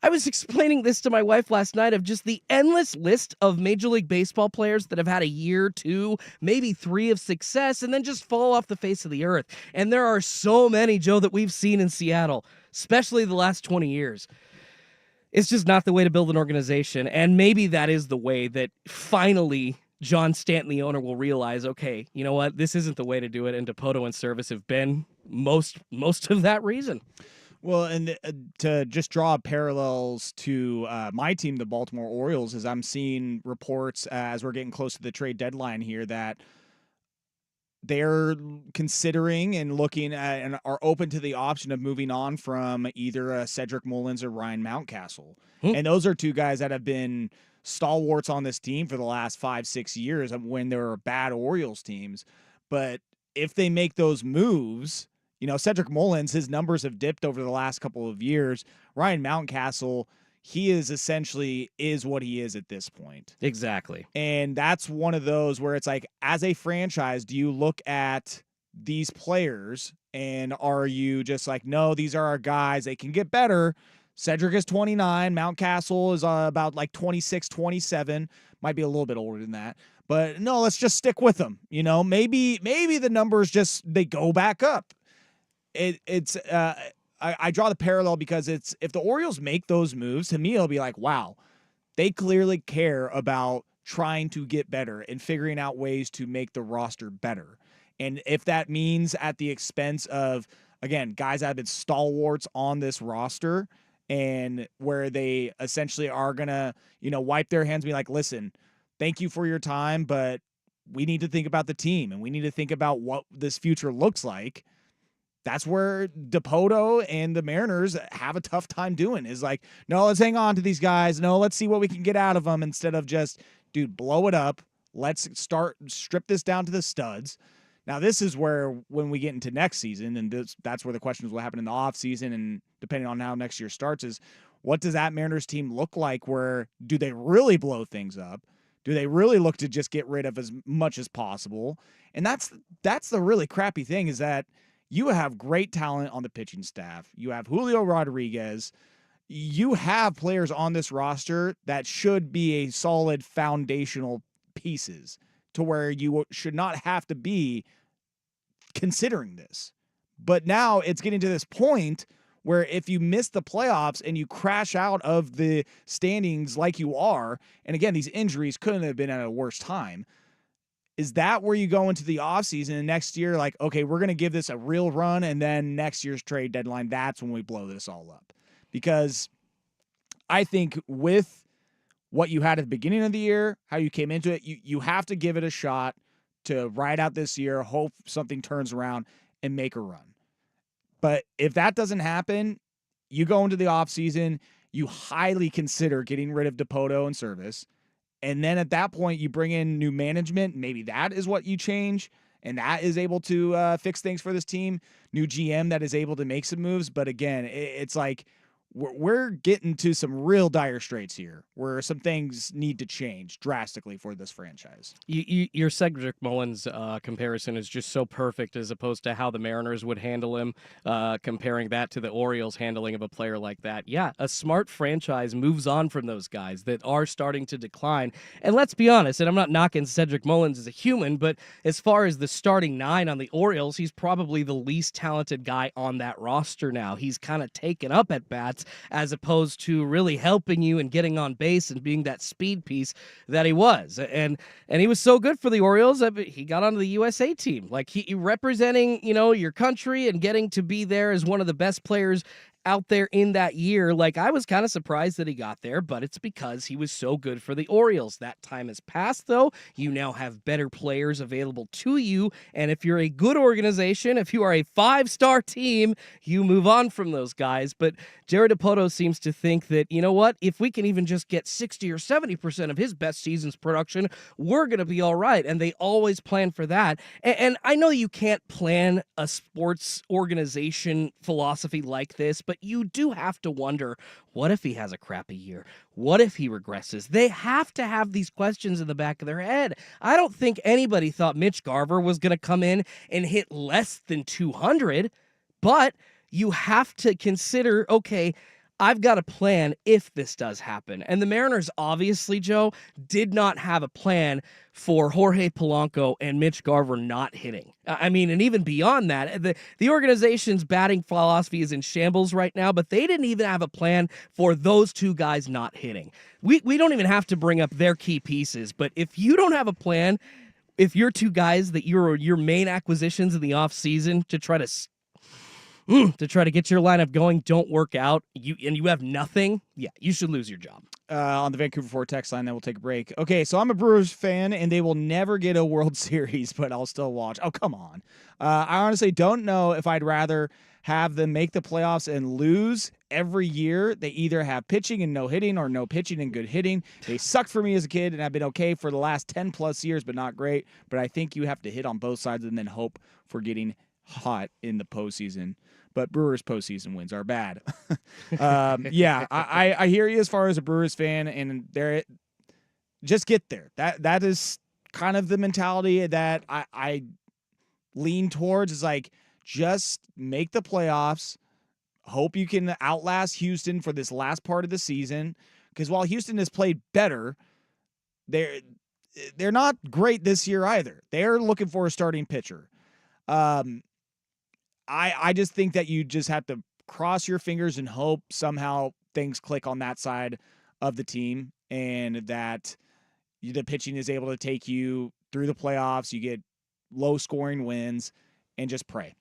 I was explaining this to my wife last night of just the endless list of Major League Baseball players that have had a year, 2, maybe 3 of success and then just fall off the face of the earth. And there are so many, Joe, that we've seen in Seattle, especially the last 20 years. It's just not the way to build an organization. And maybe that is the way that finally John Stanton, the owner, will realize, okay, you know what? This isn't the way to do it. And Dipoto and Service have been most of that reason. Well, and to just draw parallels to my team, the Baltimore Orioles, as I'm seeing reports as we're getting close to the trade deadline here that they're considering and looking at and are open to the option of moving on from either Cedric Mullins or Ryan Mountcastle. And those are 2 guys that have been stalwarts on this team for the last 5-6 years when there were bad Orioles teams. But if they make those moves, Cedric Mullins, his numbers have dipped over the last couple of years. Ryan Mountcastle, he is what he is at this point. Exactly. And that's one of those where it's like, as a franchise, do you look at these players and are you just like, no, these are our guys, they can get better. Cedric is 29. Mountcastle is about like 26, 27. Might be a little bit older than that. But no, let's just stick with them. Maybe the numbers they go back up. I draw the parallel because if the Orioles make those moves, to me, it'll be like, wow, they clearly care about trying to get better and figuring out ways to make the roster better. And if that means at the expense of, again, guys that have been stalwarts on this roster and where they essentially are going to, wipe their hands and be like, listen, thank you for your time, but we need to think about the team and we need to think about what this future looks like. That's where Dipoto and the Mariners have a tough time doing, is like, no, let's hang on to these guys. No, let's see what we can get out of them, instead of just, dude, blow it up. Let's strip this down to the studs. Now, this is where, when we get into next season, and that's where the questions will happen in the offseason, and depending on how next year starts, is what does that Mariners team look like? Where do they really blow things up? Do they really look to just get rid of as much as possible? And that's the really crappy thing, is that you have great talent on the pitching staff. You have Julio Rodriguez. You have players on this roster that should be a solid foundational pieces, to where you should not have to be considering this. But now it's getting to this point where if you miss the playoffs and you crash out of the standings like you are, and again, these injuries couldn't have been at a worse time, is that where you go into the offseason and next year, like, okay, we're going to give this a real run, and then next year's trade deadline, that's when we blow this all up? Because I think with what you had at the beginning of the year, how you came into it, you have to give it a shot to ride out this year, hope something turns around, and make a run. But if that doesn't happen, you go into the offseason, you highly consider getting rid of Dipoto and Service. And then at that point, you bring in new management. Maybe that is what you change, and that is able to fix things for this team. New GM that is able to make some moves. But again, it's like we're getting to some real dire straits here, where some things need to change drastically for this franchise. Your Cedric Mullins comparison is just so perfect, as opposed to how the Mariners would handle him, comparing that to the Orioles handling of a player like that. Yeah, a smart franchise moves on from those guys that are starting to decline. And let's be honest, and I'm not knocking Cedric Mullins as a human, but as far as the starting nine on the Orioles, he's probably the least talented guy on that roster now. He's kind of taken up at bats, as opposed to really helping you and getting on base and being that speed piece that he was. And he was so good for the Orioles. He got onto the USA team. Like, he representing, your country and getting to be there as one of the best players out there in that year. Like, I was kind of surprised that he got there, but it's because he was so good for the Orioles. That time has passed, though. You now have better players available to you, and if you're a good organization, if you are a 5-star team, you move on from those guys. But Jared Dipoto seems to think that, you know what, if we can even just get 60 or 70% of his best season's production, we're going to be all right, and they always plan for that. And I know you can't plan a sports organization philosophy like this, but you do have to wonder, what if he has a crappy year? What if he regresses? They have to have these questions in the back of their head. I don't think anybody thought Mitch Garver was going to come in and hit less than 200, but you have to consider, okay, I've got a plan if this does happen. And the Mariners, obviously, Joe, did not have a plan for Jorge Polanco and Mitch Garver not hitting. I mean, and even beyond that, the organization's batting philosophy is in shambles right now, but they didn't even have a plan for those two guys not hitting. We don't even have to bring up their key pieces, but if you don't have a plan, if your two guys that your main acquisitions in the offseason to try to get your lineup going don't work out, you have nothing, yeah, you should lose your job. On the Vancouver 4 text line, then we'll take a break. Okay, so I'm a Brewers fan, and they will never get a World Series, but I'll still watch. Oh, come on. I honestly don't know if I'd rather have them make the playoffs and lose every year. They either have pitching and no hitting, or no pitching and good hitting. They sucked for me as a kid, and I've been okay for the last 10-plus years, but not great. But I think you have to hit on both sides and then hope for getting hot in the postseason. But Brewers postseason wins are bad. Yeah, I hear you as far as a Brewers fan, and just get there. That is kind of the mentality that I lean towards, is like, just make the playoffs, hope you can outlast Houston for this last part of the season, because while Houston has played better, they're not great this year either. They're looking for a starting pitcher. I just think that you just have to cross your fingers and hope somehow things click on that side of the team, and that the pitching is able to take you through the playoffs. You get low-scoring wins, and just pray.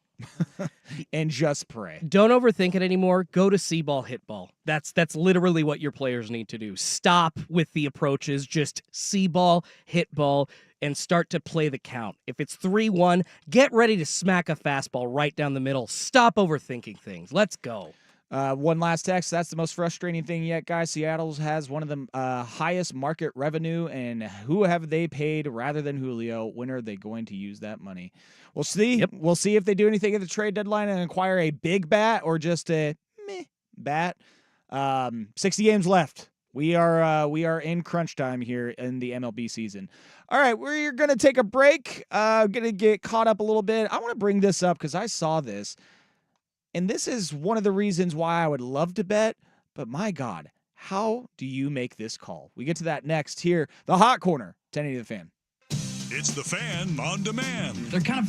and just pray. Don't overthink it anymore. Go to see ball, hit ball. That's literally what your players need to do. Stop with the approaches. Just see ball, hit ball, and start to play the count. If it's 3-1, get ready to smack a fastball right down the middle. Stop overthinking things. Let's go. One last text. That's the most frustrating thing yet, guys. Seattle has one of the highest market revenue, and who have they paid rather than Julio? When are they going to use that money? We'll see. Yep. We'll see if they do anything at the trade deadline and acquire a big bat or just a meh bat. 60 games left. We are in crunch time here in the MLB season. All right, we're gonna take a break. Gonna get caught up a little bit. I want to bring this up because I saw this. And this is one of the reasons why I would love to bet, but my God, how do you make this call? We get to that next here. The Hot Corner, 1080 The Fan. It's The Fan on demand. They're kind of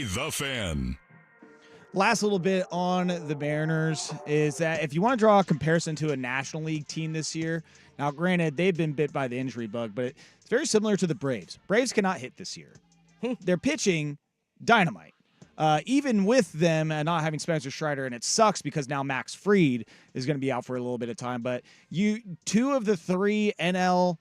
The Fan. Last little bit on the Mariners is that if you want to draw a comparison to a National League team this year, now granted, they've been bit by the injury bug, but it's very similar to the Braves. Braves cannot hit this year. They're pitching dynamite. Even with them not having Spencer Strider, and it sucks because now Max Fried is going to be out for a little bit of time, but two of the three NL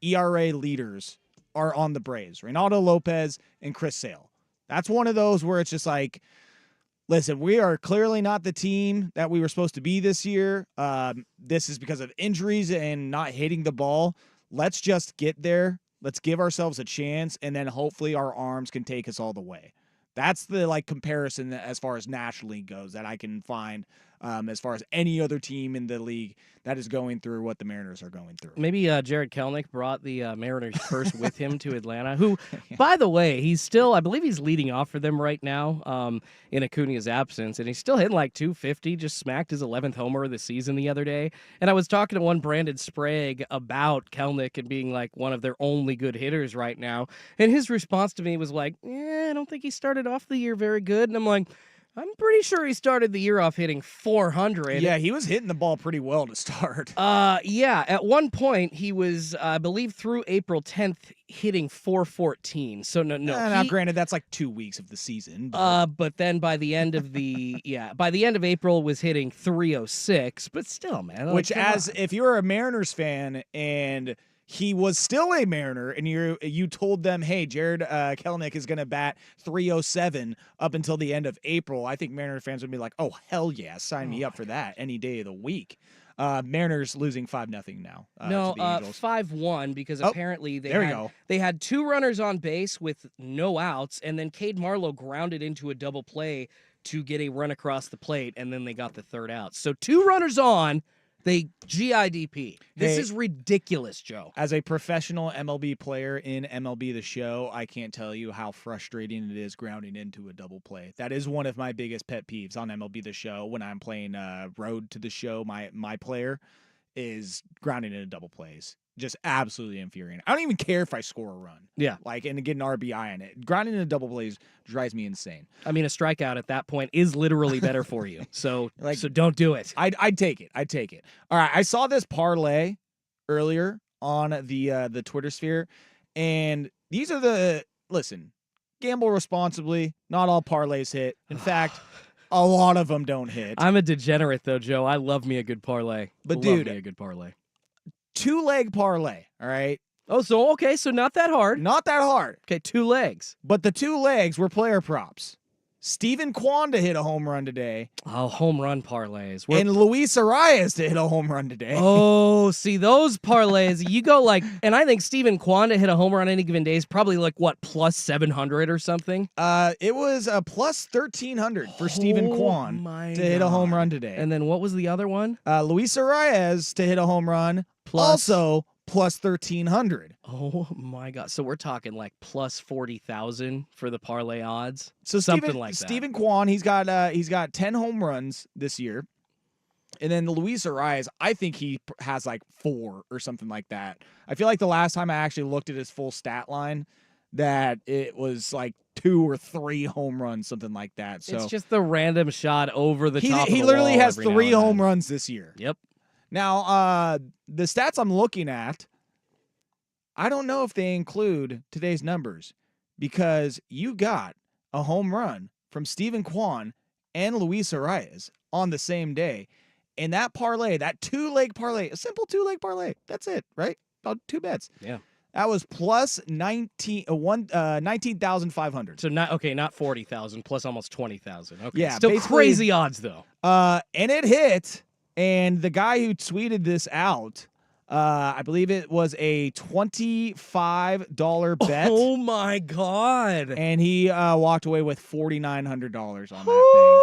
ERA leaders are on the Braves, Reynaldo Lopez and Chris Sale. That's one of those where it's just like, listen, we are clearly not the team that we were supposed to be this year. This is because of injuries and not hitting the ball. Let's just get there. Let's give ourselves a chance, and then hopefully our arms can take us all the way. That's the comparison as far as National League goes that I can find as far as any other team in the league that is going through what the Mariners are going through. Maybe Jared Kelenic brought the Mariners curse with him to Atlanta, who, by the way, I believe he's leading off for them right now in Acuna's absence, and he's still hitting like 250, just smacked his 11th homer of the season the other day. And I was talking to one Brandon Sprague about Kelenic and being like one of their only good hitters right now, and his response to me was like, I don't think he started off the year very good. And I'm like, I'm pretty sure he started the year off hitting 400. Yeah, he was hitting the ball pretty well to start. Yeah. At one point, he was, I believe, through April 10th, hitting 414. So no. Now, granted, that's like 2 weeks of the season. But then by the end of by the end of April was hitting 306. But still, man. Like, which, if you're a Mariners fan and he was still a Mariner, and you told them, hey, Jared Kelenic is going to bat 307 up until the end of April, I think Mariner fans would be like, oh, hell yeah, sign me up for that any day of the week. Mariners losing 5-0 now. No, to the Eagles. 5-1 because apparently they had 2 runners on base with no outs, and then Cade Marlowe grounded into a double play to get a run across the plate, and then they got the 3rd out. So 2 runners on. They GIDP. This is ridiculous, Joe. As a professional MLB player in MLB The Show, I can't tell you how frustrating it is grounding into a double play. That is one of my biggest pet peeves on MLB The Show when I'm playing Road to the Show. My player is grounding into double plays. Just absolutely infuriating. I don't even care if I score a run. Yeah. And get an RBI in it. Grounding into double plays drives me insane. I mean, a strikeout at that point is literally better for you. So don't do it. I'd take it. All right. I saw this parlay earlier on the Twitter sphere, and these are listen, gamble responsibly. Not all parlays hit. In fact, a lot of them don't hit. I'm a degenerate though, Joe. I love me a good parlay. But love me a good parlay. 2-leg parlay, all right? Oh, so not that hard. Not that hard. Okay, 2 legs. But the 2 legs were player props. Steven Kwan to hit a home run today. Oh, home run parlays. And Luis Arias to hit a home run today. Oh, see, those parlays, you go and I think Steven Kwan to hit a home run any given day is probably plus 700 or something. It was a plus 1,300 for Steven Kwan to hit a home run today. And then what was the other one? Luis Arias to hit a home run, also plus 1,300. Oh my God! So we're talking like plus 40,000 for the parlay odds. So something like that. Steven Kwan, he's got 10 home runs this year, and then Luis Arias, I think he has like 4 or something like that. I feel like the last time I actually looked at his full stat line, that it was like 2 or 3 home runs, something like that. So it's just the random shot over the top. He literally has 3 home runs this year. Yep. Now, the stats I'm looking at, I don't know if they include today's numbers, because you got a home run from Steven Kwan and Luis Arias on the same day. And that parlay, that 2-leg parlay, a simple 2-leg parlay, that's it, right? About 2 bets. Yeah. That was plus 19,500. So not 40,000, plus almost 20,000. Okay. Yeah, still crazy odds though. And it hit. And the guy who tweeted this out, I believe it was a $25 bet. Oh my God. And he walked away with $4,900 on that thing.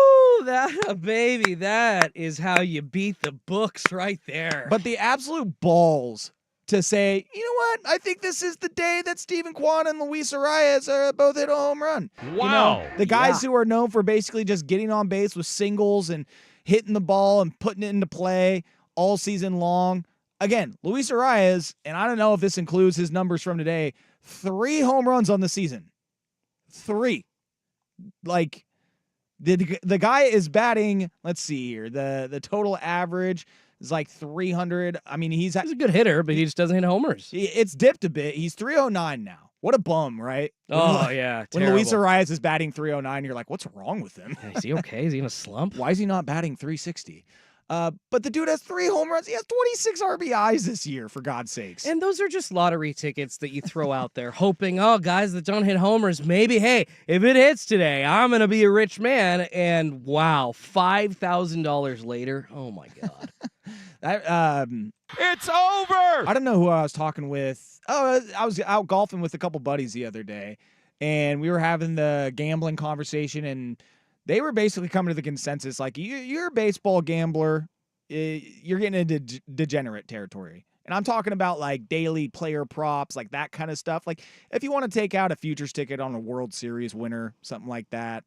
Ooh, baby, that is how you beat the books right there. But the absolute balls to say, you know what? I think this is the day that Steven Kwan and Luis Arias both hit a home run. Wow. The guys who are known for basically just getting on base with singles and hitting the ball and putting it into play all season long. Again, Luis Arias, and I don't know if this includes his numbers from today, 3 home runs on the season. 3. Like, the guy is batting, let's see here, the total average is like 300. I mean, he's a good hitter, but he just doesn't hit homers. It's dipped a bit. He's 309 now. What a bum, right? Oh, yeah. When terrible. Luis Arias is batting 309, you're like, what's wrong with him? Is he okay? Is he in a slump? Why is he not batting 360? But the dude has 3 home runs. He has 26 RBIs this year, for God's sakes. And those are just lottery tickets that you throw out there, hoping, guys that don't hit homers, maybe, hey, if it hits today, I'm going to be a rich man. And wow, $5,000 later. Oh, my God. It's over! I don't know who I was talking with. Oh, I was out golfing with a couple buddies the other day, and we were having the gambling conversation, and they were basically coming to the consensus, like, you're a baseball gambler, you're getting into degenerate territory. And I'm talking about, like, daily player props, like that kind of stuff. Like, if you want to take out a futures ticket on a World Series winner, something like that,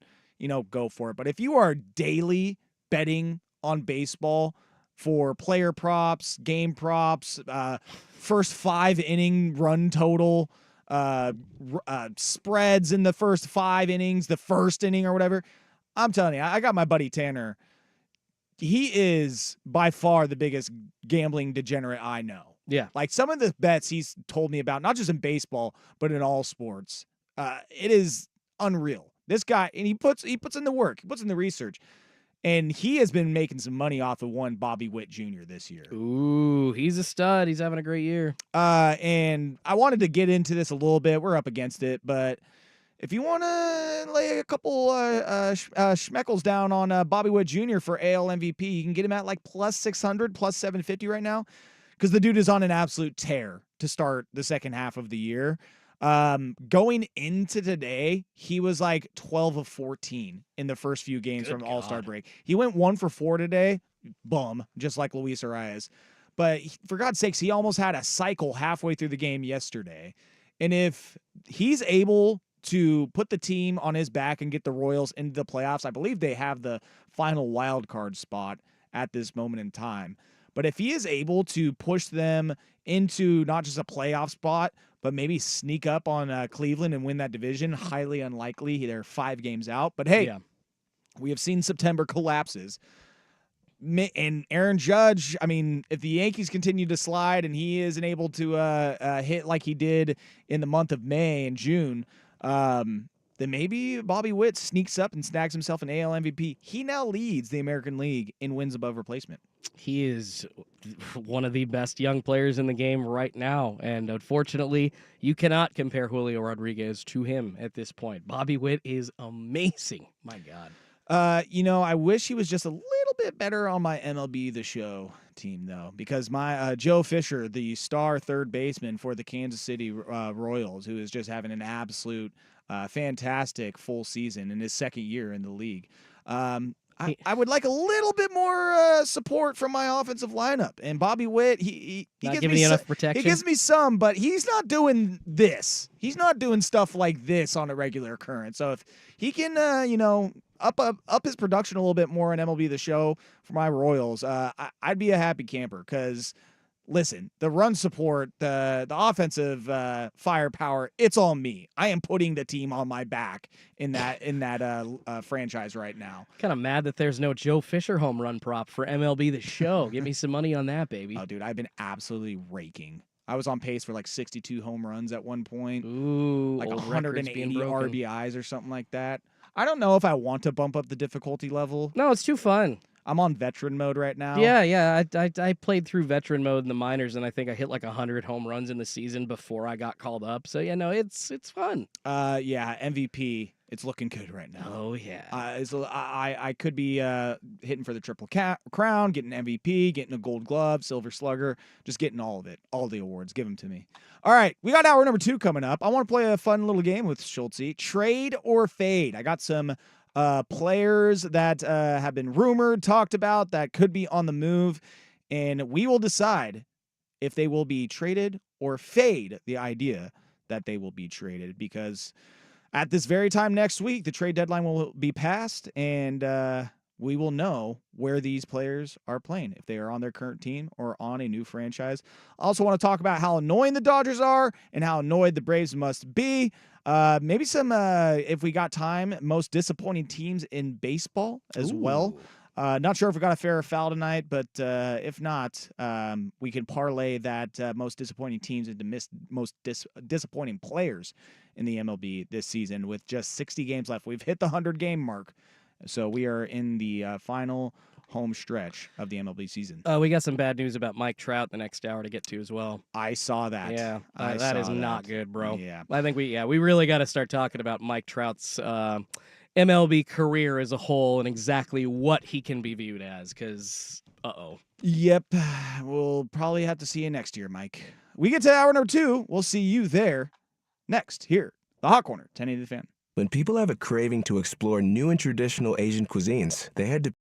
go for it. But if you are daily betting on baseball for player props, game props, first 5-inning run total, spreads in the first 5 innings, the first inning or whatever, I'm telling you, I got my buddy Tanner. He is by far the biggest gambling degenerate I know. Yeah. Like some of the bets he's told me about, not just in baseball, but in all sports, it is unreal. This guy, and he puts in the work, he puts in the research, and he has been making some money off of one Bobby Witt Jr. this year. Ooh, he's a stud. He's having a great year. And I wanted to get into this a little bit. We're up against it, but if you want to lay a couple schmeckles down on Bobby Witt Jr. for AL MVP, you can get him at like plus 600, plus 750 right now, because the dude is on an absolute tear to start the second half of the year. Going into today, he was like 12 of 14 in the first few games Good from All-Star God. break. He went 1 for 4 today, bum, just like Luis Arias. But for God's sakes, he almost had a cycle halfway through the game yesterday. And if he's able to put the team on his back and get the Royals into the playoffs, I believe they have the final wild card spot at this moment in time. But if he is able to push them into not just a playoff spot, but maybe sneak up on Cleveland and win that division, highly unlikely. They're 5 games out. But hey, Yeah. we have seen September collapses. And Aaron Judge, I mean, if the Yankees continue to slide and he isn't able to hit like he did in the month of May and June, then maybe Bobby Witt sneaks up and snags himself an AL MVP. He now leads the American League in wins above replacement. He is one of the best young players in the game right now. And unfortunately, you cannot compare Julio Rodriguez to him at this point. Bobby Witt is amazing. My God. I wish he was just a little bit better on my MLB The Show team, though, because my Joe Fisher, the star third baseman for the Kansas City Royals, who is just having an absolute fantastic full season in his second year in the league. I would like a little bit more support from my offensive lineup. And Bobby Witt, he Not gives giving me you enough protection. He gives me some, but he's not doing this. He's not doing stuff like this on a regular occurrence. So if he can, up his production a little bit more on MLB The Show for my Royals, I'd be a happy camper because. Listen, the run support, the offensive firepower, it's all me. I am putting the team on my back in that franchise right now. Kind of mad that there's no Joe Fisher home run prop for MLB The Show. Give me some money on that, baby. Oh, dude, I've been absolutely raking. I was on pace for like 62 home runs at one point. Ooh, like old records being 180 broken. RBIs or something like that. I don't know if I want to bump up the difficulty level. No, it's too fun. I'm on veteran mode right now. Yeah. I played through veteran mode in the minors, and I think I hit like 100 home runs in the season before I got called up. So yeah, no, it's fun. Yeah, MVP. It's looking good right now. Oh yeah. I could be hitting for the triple crown, getting MVP, getting a Gold Glove, Silver Slugger, just getting all of it, all the awards. Give them to me. All right, we got hour number 2 coming up. I want to play a fun little game with Schultzy. Trade or fade. I got some players that have been rumored, talked about, that could be on the move, and we will decide if they will be traded or fade the idea that they will be traded, because at this very time next week, the trade deadline will be passed, and we will know where these players are playing, if they are on their current team or on a new franchise. I also want to talk about how annoying the Dodgers are and how annoyed the Braves must be. Maybe some, if we got time, most disappointing teams in baseball as well. Not sure if we got a fair or foul tonight, but if not, we can parlay that most disappointing teams into most disappointing players in the MLB this season with just 60 games left. We've hit the 100-game mark, so we are in the final home stretch of the MLB season. We got some bad news about Mike Trout the next hour to get to as well. I saw that. Yeah, I that is saw not that. good, bro. Yeah. I think we really got to start talking about Mike Trout's MLB career as a whole and exactly what he can be viewed as, because, Yep. We'll probably have to see you next year, Mike. We get to hour number 2. We'll see you there next here. The Hot Corner, 1080 The Fan. When people have a craving to explore new and traditional Asian cuisines, they head to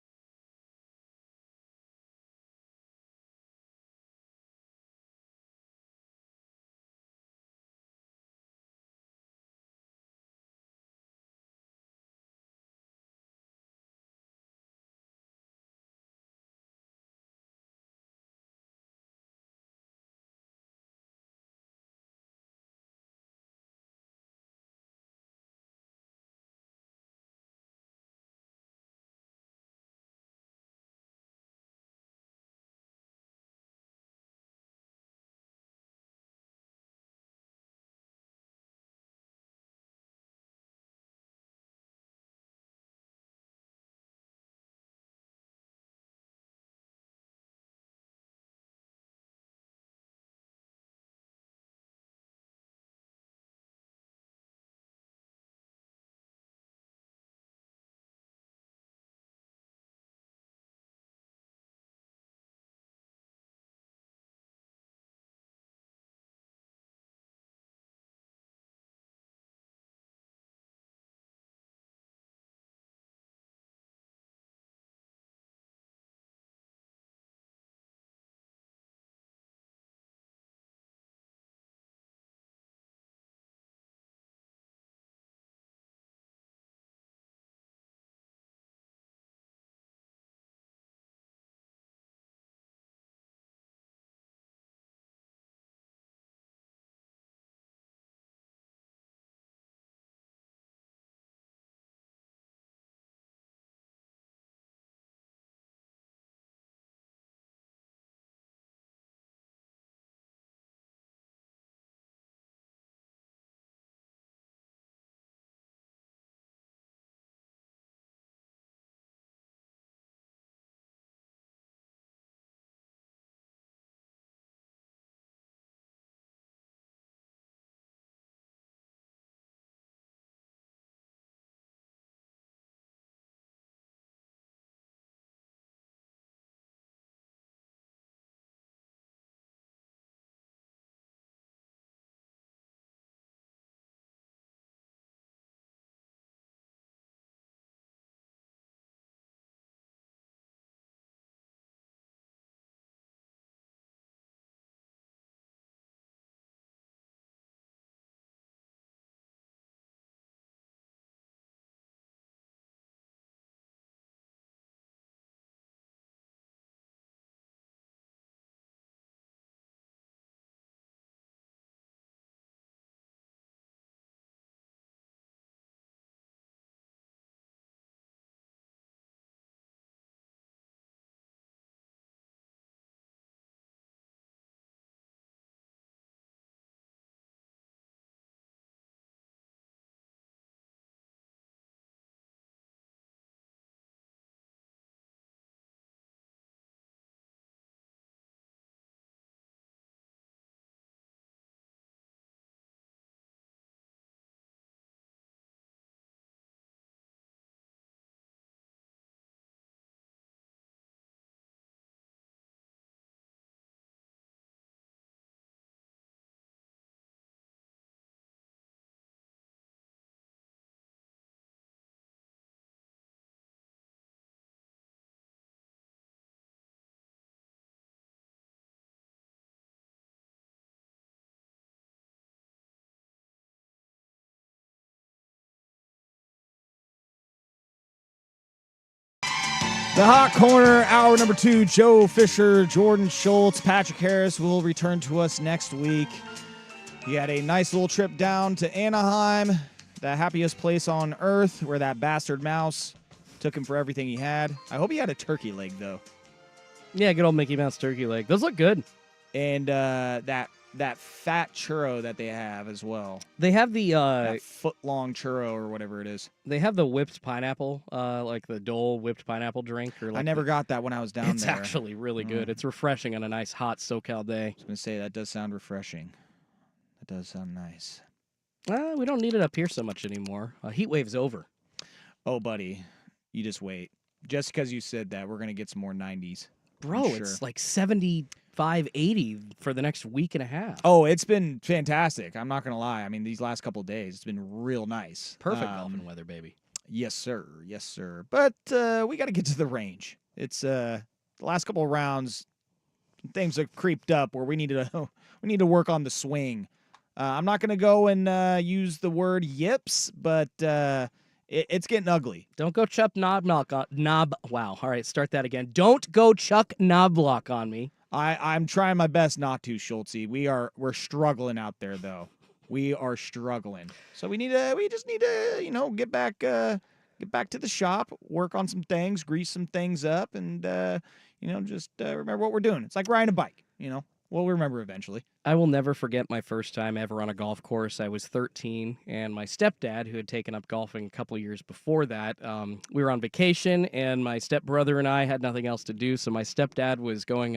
The Hot Corner, hour number 2, Joe Fisher, Jordan Schultz, Patrick Harris will return to us next week. He had a nice little trip down to Anaheim, the happiest place on earth, where that bastard mouse took him for everything he had. I hope he had a turkey leg, though. Yeah, good old Mickey Mouse turkey leg. Those look good. And that fat churro that they have as well. They have the That foot-long churro or whatever it is. they have the whipped pineapple, like the Dole whipped pineapple drink. Or like I never got that when I was down It's there. actually really good. It's refreshing on a nice hot SoCal day. I was going to say, that does sound refreshing. That does sound nice. We don't need it up here so much anymore. Heat wave's over. Oh, buddy, you just wait. Just because you said that, we're going to get some more 90s. Bro, I'm sure. it's like 75, 80 for the next week and a half. Oh, it's been fantastic. I'm not going to lie. I mean, these last couple of days, it's been real nice. Perfect golfing weather, baby. Yes, sir. Yes, sir. But we got to get to the range. It's the last couple of rounds, things have creeped up where we need to work on the swing. I'm not going to go and use the word yips, but it's getting ugly. Don't go Chuck Knobloch on Wow. All right, start that again. Don't go Chuck Knobloch on me. I'm trying my best not to, Schultzy. We're struggling out there though. We are struggling. So we just need to, get back to the shop, work on some things, grease some things up, and just remember what we're doing. It's like riding a bike. We'll remember eventually. I will never forget my first time ever on a golf course. I was 13, and my stepdad, who had taken up golfing a couple of years before that, we were on vacation, and my stepbrother and I had nothing else to do, so my stepdad was going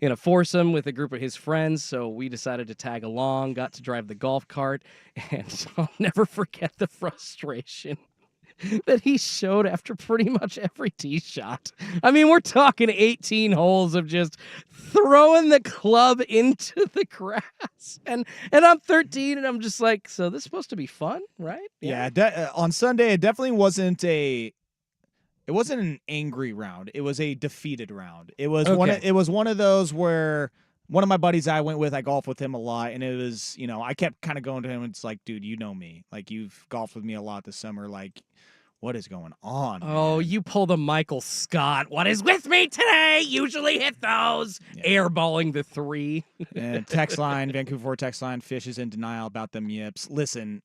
in a foursome with a group of his friends, so we decided to tag along, got to drive the golf cart, and I'll never forget the frustration that he showed after pretty much every tee shot. I mean, we're talking 18 holes of just throwing the club into the grass. And I'm 13, and I'm just like, so this is supposed to be fun, right? Yeah, on Sunday, it definitely wasn't an angry round. It was a defeated round. It was one of those where one of my buddies I went with, I golfed with him a lot, and it was, I kept kind of going to him, and it's like, dude, you know me. Like, you've golfed with me a lot this summer. Like, what is going on? Oh, man? you pull the Michael Scott. What is with me today? Usually hit those. Yeah. Airballing the 3. And text line, Vancouver text line, Fish is in denial about them yips. Listen,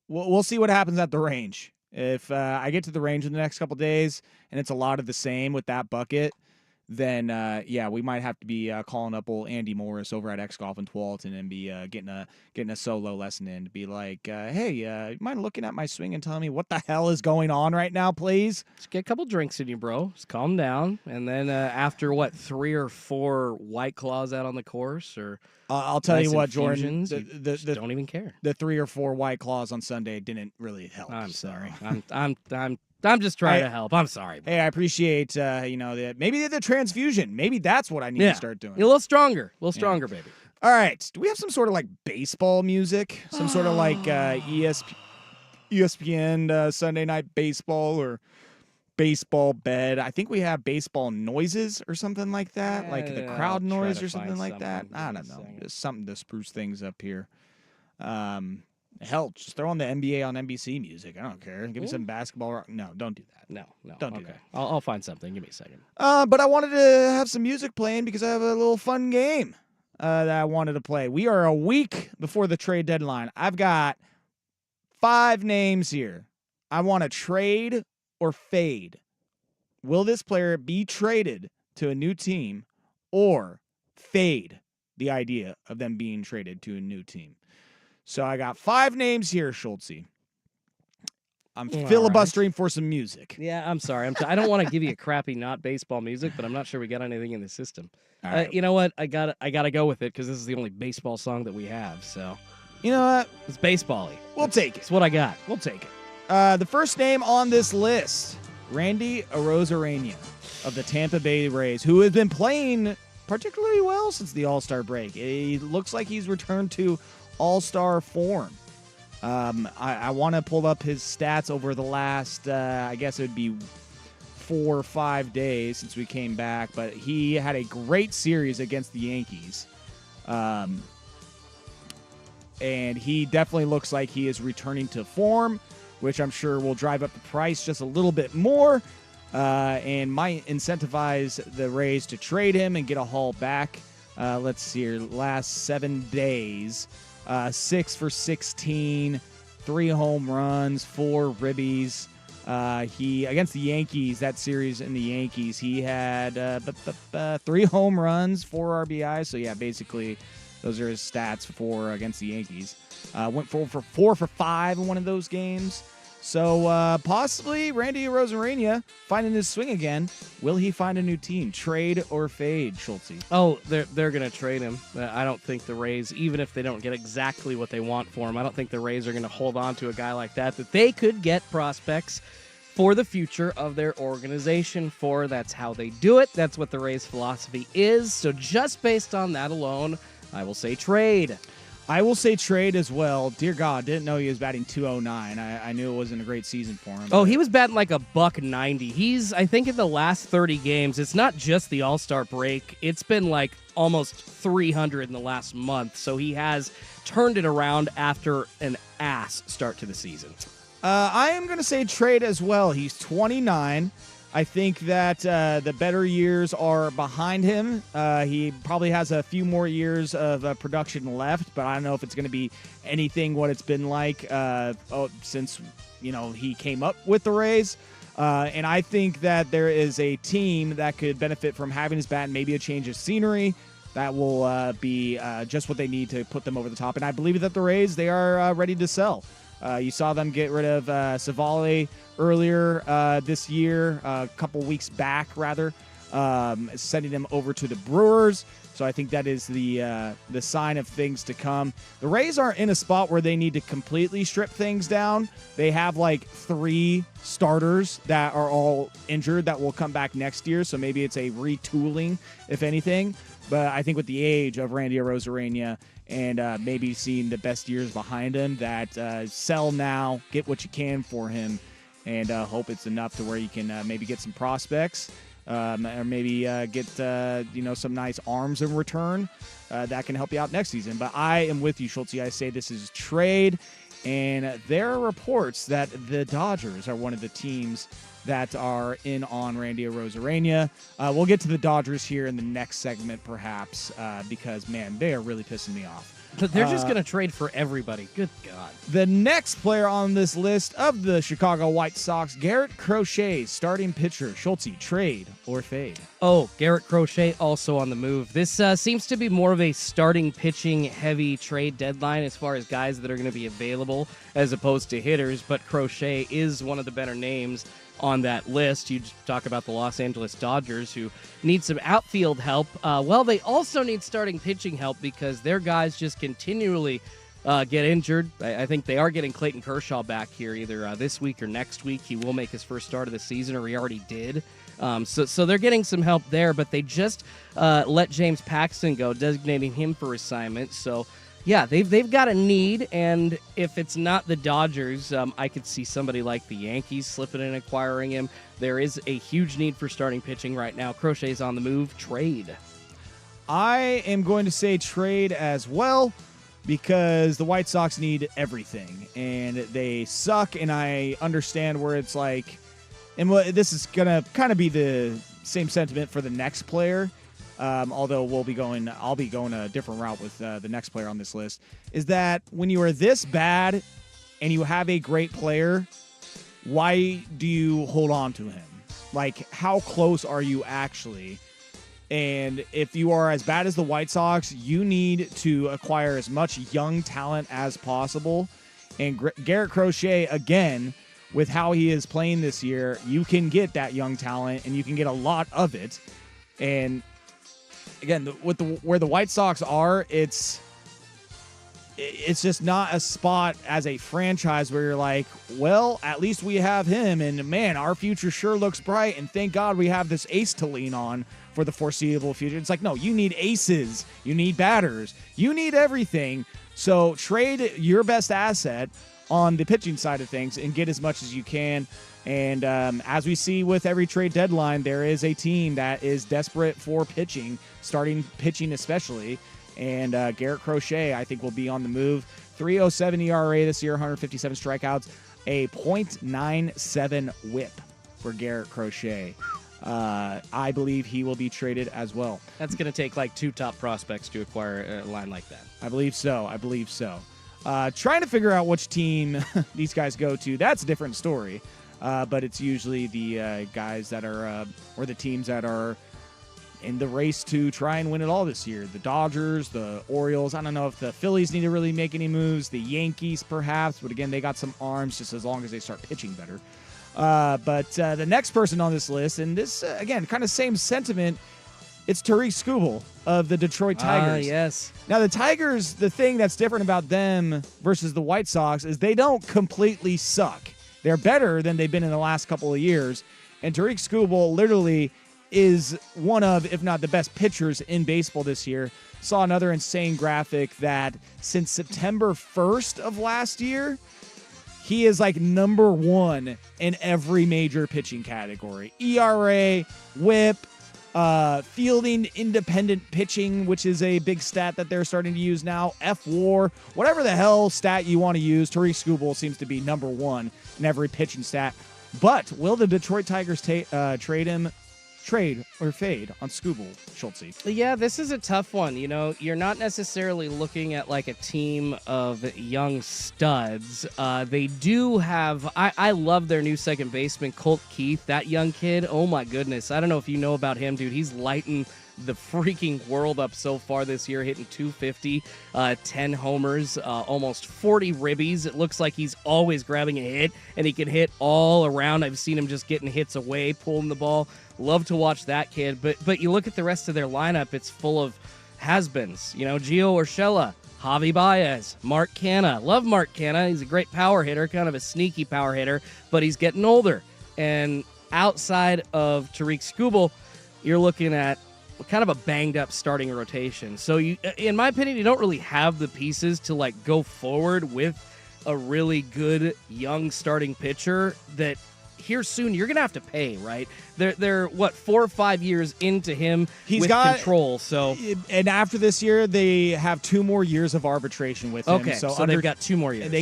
we'll see what happens at the range. If I get to the range in the next couple days and it's a lot of the same with that bucket, then we might have to be calling up old Andy Morris over at X Golf in Tualatin and be getting a solo lesson in to be like, hey, you mind looking at my swing and telling me what the hell is going on right now, please? Just get a couple drinks in you, bro. Just calm down, and then after 3 or 4 White Claws out on the course, or I'll tell you what, Jordan, don't even care. The 3 or 4 White Claws on Sunday didn't really help. I'm sorry. I'm just trying to help. I'm sorry, bro. Hey, I appreciate, maybe the transfusion. Maybe that's what I need to start doing. A little stronger. Baby. All right. Do we have some sort of like baseball music? Some sort of like ESPN Sunday Night Baseball or baseball bed? I think we have baseball noises or something like that, like the crowd noise or something like that. I don't know. Just something to spruce things up here. Hell, just throw on the NBA on NBC music. I don't care. Give me some basketball. No, don't do that. No. Don't do that. I'll find something. Give me a second. But I wanted to have some music playing because I have a little fun game that I wanted to play. We are a week before the trade deadline. I've got 5 names here. I want to trade or fade. Will this player be traded to a new team or fade the idea of them being traded to a new team? So I got 5 names here, Schultze. I'm filibustering for some music. Yeah, I'm sorry. I don't want to give you a crappy not baseball music, but I'm not sure we got anything in the system. Right. You know what? I gotta go with it because this is the only baseball song that we have. So you know what? It's baseball-y. We'll take it. That's what I got. We'll take it. The first name on this list, Randy Arozarena of the Tampa Bay Rays, who has been playing particularly well since the All-Star break. It looks like he's returned to All-Star form. I want to pull up his stats over the last, I guess it would be 4 or 5 days since we came back, but he had a great series against the Yankees. And he definitely looks like he is returning to form, which I'm sure will drive up the price just a little bit more. and might incentivize the Rays to trade him and get a haul back. Let's see here. Last 7 days, 6 for 16, 3 home runs, 4 ribbies. He against the Yankees, that series in the Yankees, he had 3 home runs, 4 RBIs. So yeah, basically those are his stats for against the Yankees. Went 4 for 5 in one of those games. So possibly Randy Arozarena finding his swing again. Will he find a new team? Trade or fade, Schultz? Oh, they're going to trade him. I don't think the Rays, even if they don't get exactly what they want for him, I don't think the Rays are going to hold on to a guy like that they could get prospects for the future of their organization for. That's how they do it. That's what the Rays' philosophy is. So just based on that alone, I will say trade. I will say trade as well. Dear God, didn't know he was batting .209. I knew it wasn't a great season for him. Oh, he was batting like a $190. He's, I think, in the last 30 games, it's not just the All-Star break. It's been like almost 300 in the last month. So he has turned it around after an ass start to the season. I am going to say trade as well. He's 29. I think that the better years are behind him. He probably has a few more years of production left, but I don't know if it's going to be anything what it's been like since he came up with the Rays. And I think that there is a team that could benefit from having his bat and maybe a change of scenery. That will be just what they need to put them over the top. And I believe that the Rays, they are ready to sell. You saw them get rid of Savale earlier this year, a couple weeks back, rather, sending them over to the Brewers. So I think that is the sign of things to come. The Rays aren't in a spot where they need to completely strip things down. They have like 3 starters that are all injured that will come back next year. So maybe it's a retooling, if anything. But I think with the age of Randy Arozarena and maybe seeing the best years behind him, that sell now, get what you can for him, and hope it's enough to where you can maybe get some prospects or maybe get some nice arms in return that can help you out next season. But I am with you, Schultz. I say this is trade, and there are reports that the Dodgers are one of the teams that are in on Randy Arozarena. We'll get to the Dodgers here in the next segment, perhaps, because, man, they are really pissing me off. They're just going to trade for everybody. Good God. The next player on this list of the Chicago White Sox, Garrett Crochet, starting pitcher. Schultz, trade or fade? Oh, Garrett Crochet also on the move. This seems to be more of a starting pitching heavy trade deadline as far as guys that are going to be available as opposed to hitters, but Crochet is one of the better names on that list. You talk about the Los Angeles Dodgers, who need some outfield help. Well, they also need starting pitching help because their guys just continually get injured. I think they are getting Clayton Kershaw back here either this week or next week. He will make his first start of the season, or he already did. So they're getting some help there, but they just let James Paxton go, designating him for assignment. So yeah, they've got a need, and if it's not the Dodgers, I could see somebody like the Yankees slipping in and acquiring him. There is a huge need for starting pitching right now. Crochet's on the move. Trade. I am going to say trade as well because the White Sox need everything, and they suck, and I understand where it's like, and this is going to kind of be the same sentiment for the next player. Although I'll be going a different route with the next player on this list, is that when you are this bad and you have a great player, why do you hold on to him? Like, how close are you actually? And if you are as bad as the White Sox, you need to acquire as much young talent as possible. And Garrett Crochet, again, with how he is playing this year, you can get that young talent, and you can get a lot of it. And again, where the White Sox are, it's just not a spot as a franchise where you're like, well, at least we have him, and man, our future sure looks bright, and thank God we have this ace to lean on for the foreseeable future. It's like, no, you need aces, you need batters, you need everything. So trade your best asset on the pitching side of things and get as much as you can. And as we see with every trade deadline, there is a team that is desperate for pitching, starting pitching especially. And Garrett Crochet, I think, will be on the move. 3.07 ERA this year, 157 strikeouts, a .97 whip for Garrett Crochet. I believe he will be traded as well. That's going to take like 2 top prospects to acquire a line like that. I believe so. Trying to figure out which team these guys go to, that's a different story. But it's usually the guys that are, or the teams that are in the race to try and win it all this year. The Dodgers, the Orioles. I don't know if the Phillies need to really make any moves. The Yankees, perhaps. But again, they got some arms just as long as they start pitching better. But the next person on this list, and this, again, kind of same sentiment, it's Tarik Skubal of the Detroit Tigers. Yes. Now, the Tigers, the thing that's different about them versus the White Sox is they don't completely suck. They're better than they've been in the last couple of years. And Tarik Skubal literally is one of, if not the best pitchers in baseball this year. Saw another insane graphic that since September 1st of last year, he is like number 1 in every major pitching category. ERA, whip, fielding, independent pitching, which is a big stat that they're starting to use now, F-WAR, whatever the hell stat you want to use, Tarik Skubal seems to be number 1 in every pitching stat. But will the Detroit Tigers trade or fade on Skubal, Schultze? Yeah, this is a tough one. You know, you're not necessarily looking at like a team of young studs. They do have, I love their new second baseman, Colt Keith, that young kid. Oh my goodness. I don't know if you know about him, dude. He's lighting the freaking world up so far this year, hitting 250, 10 homers, almost 40 ribbies. It looks like he's always grabbing a hit, and he can hit all around. I've seen him just getting hits away, pulling the ball. Love to watch that kid. But you look at the rest of their lineup, it's full of has-beens. You know, Gio Urshela, Javi Baez, Mark Canha. Love Mark Canha. He's a great power hitter, kind of a sneaky power hitter, but he's getting older. And outside of Tarik Skubal, you're looking at kind of a banged-up starting rotation. So, you, in my opinion, you don't really have the pieces to, like, go forward with a really good young starting pitcher that here soon you're going to have to pay, right? They're what, 4 or 5 years into him with control. So, and after this year, they have 2 more years of arbitration with him. Okay, so they've got 2 more years.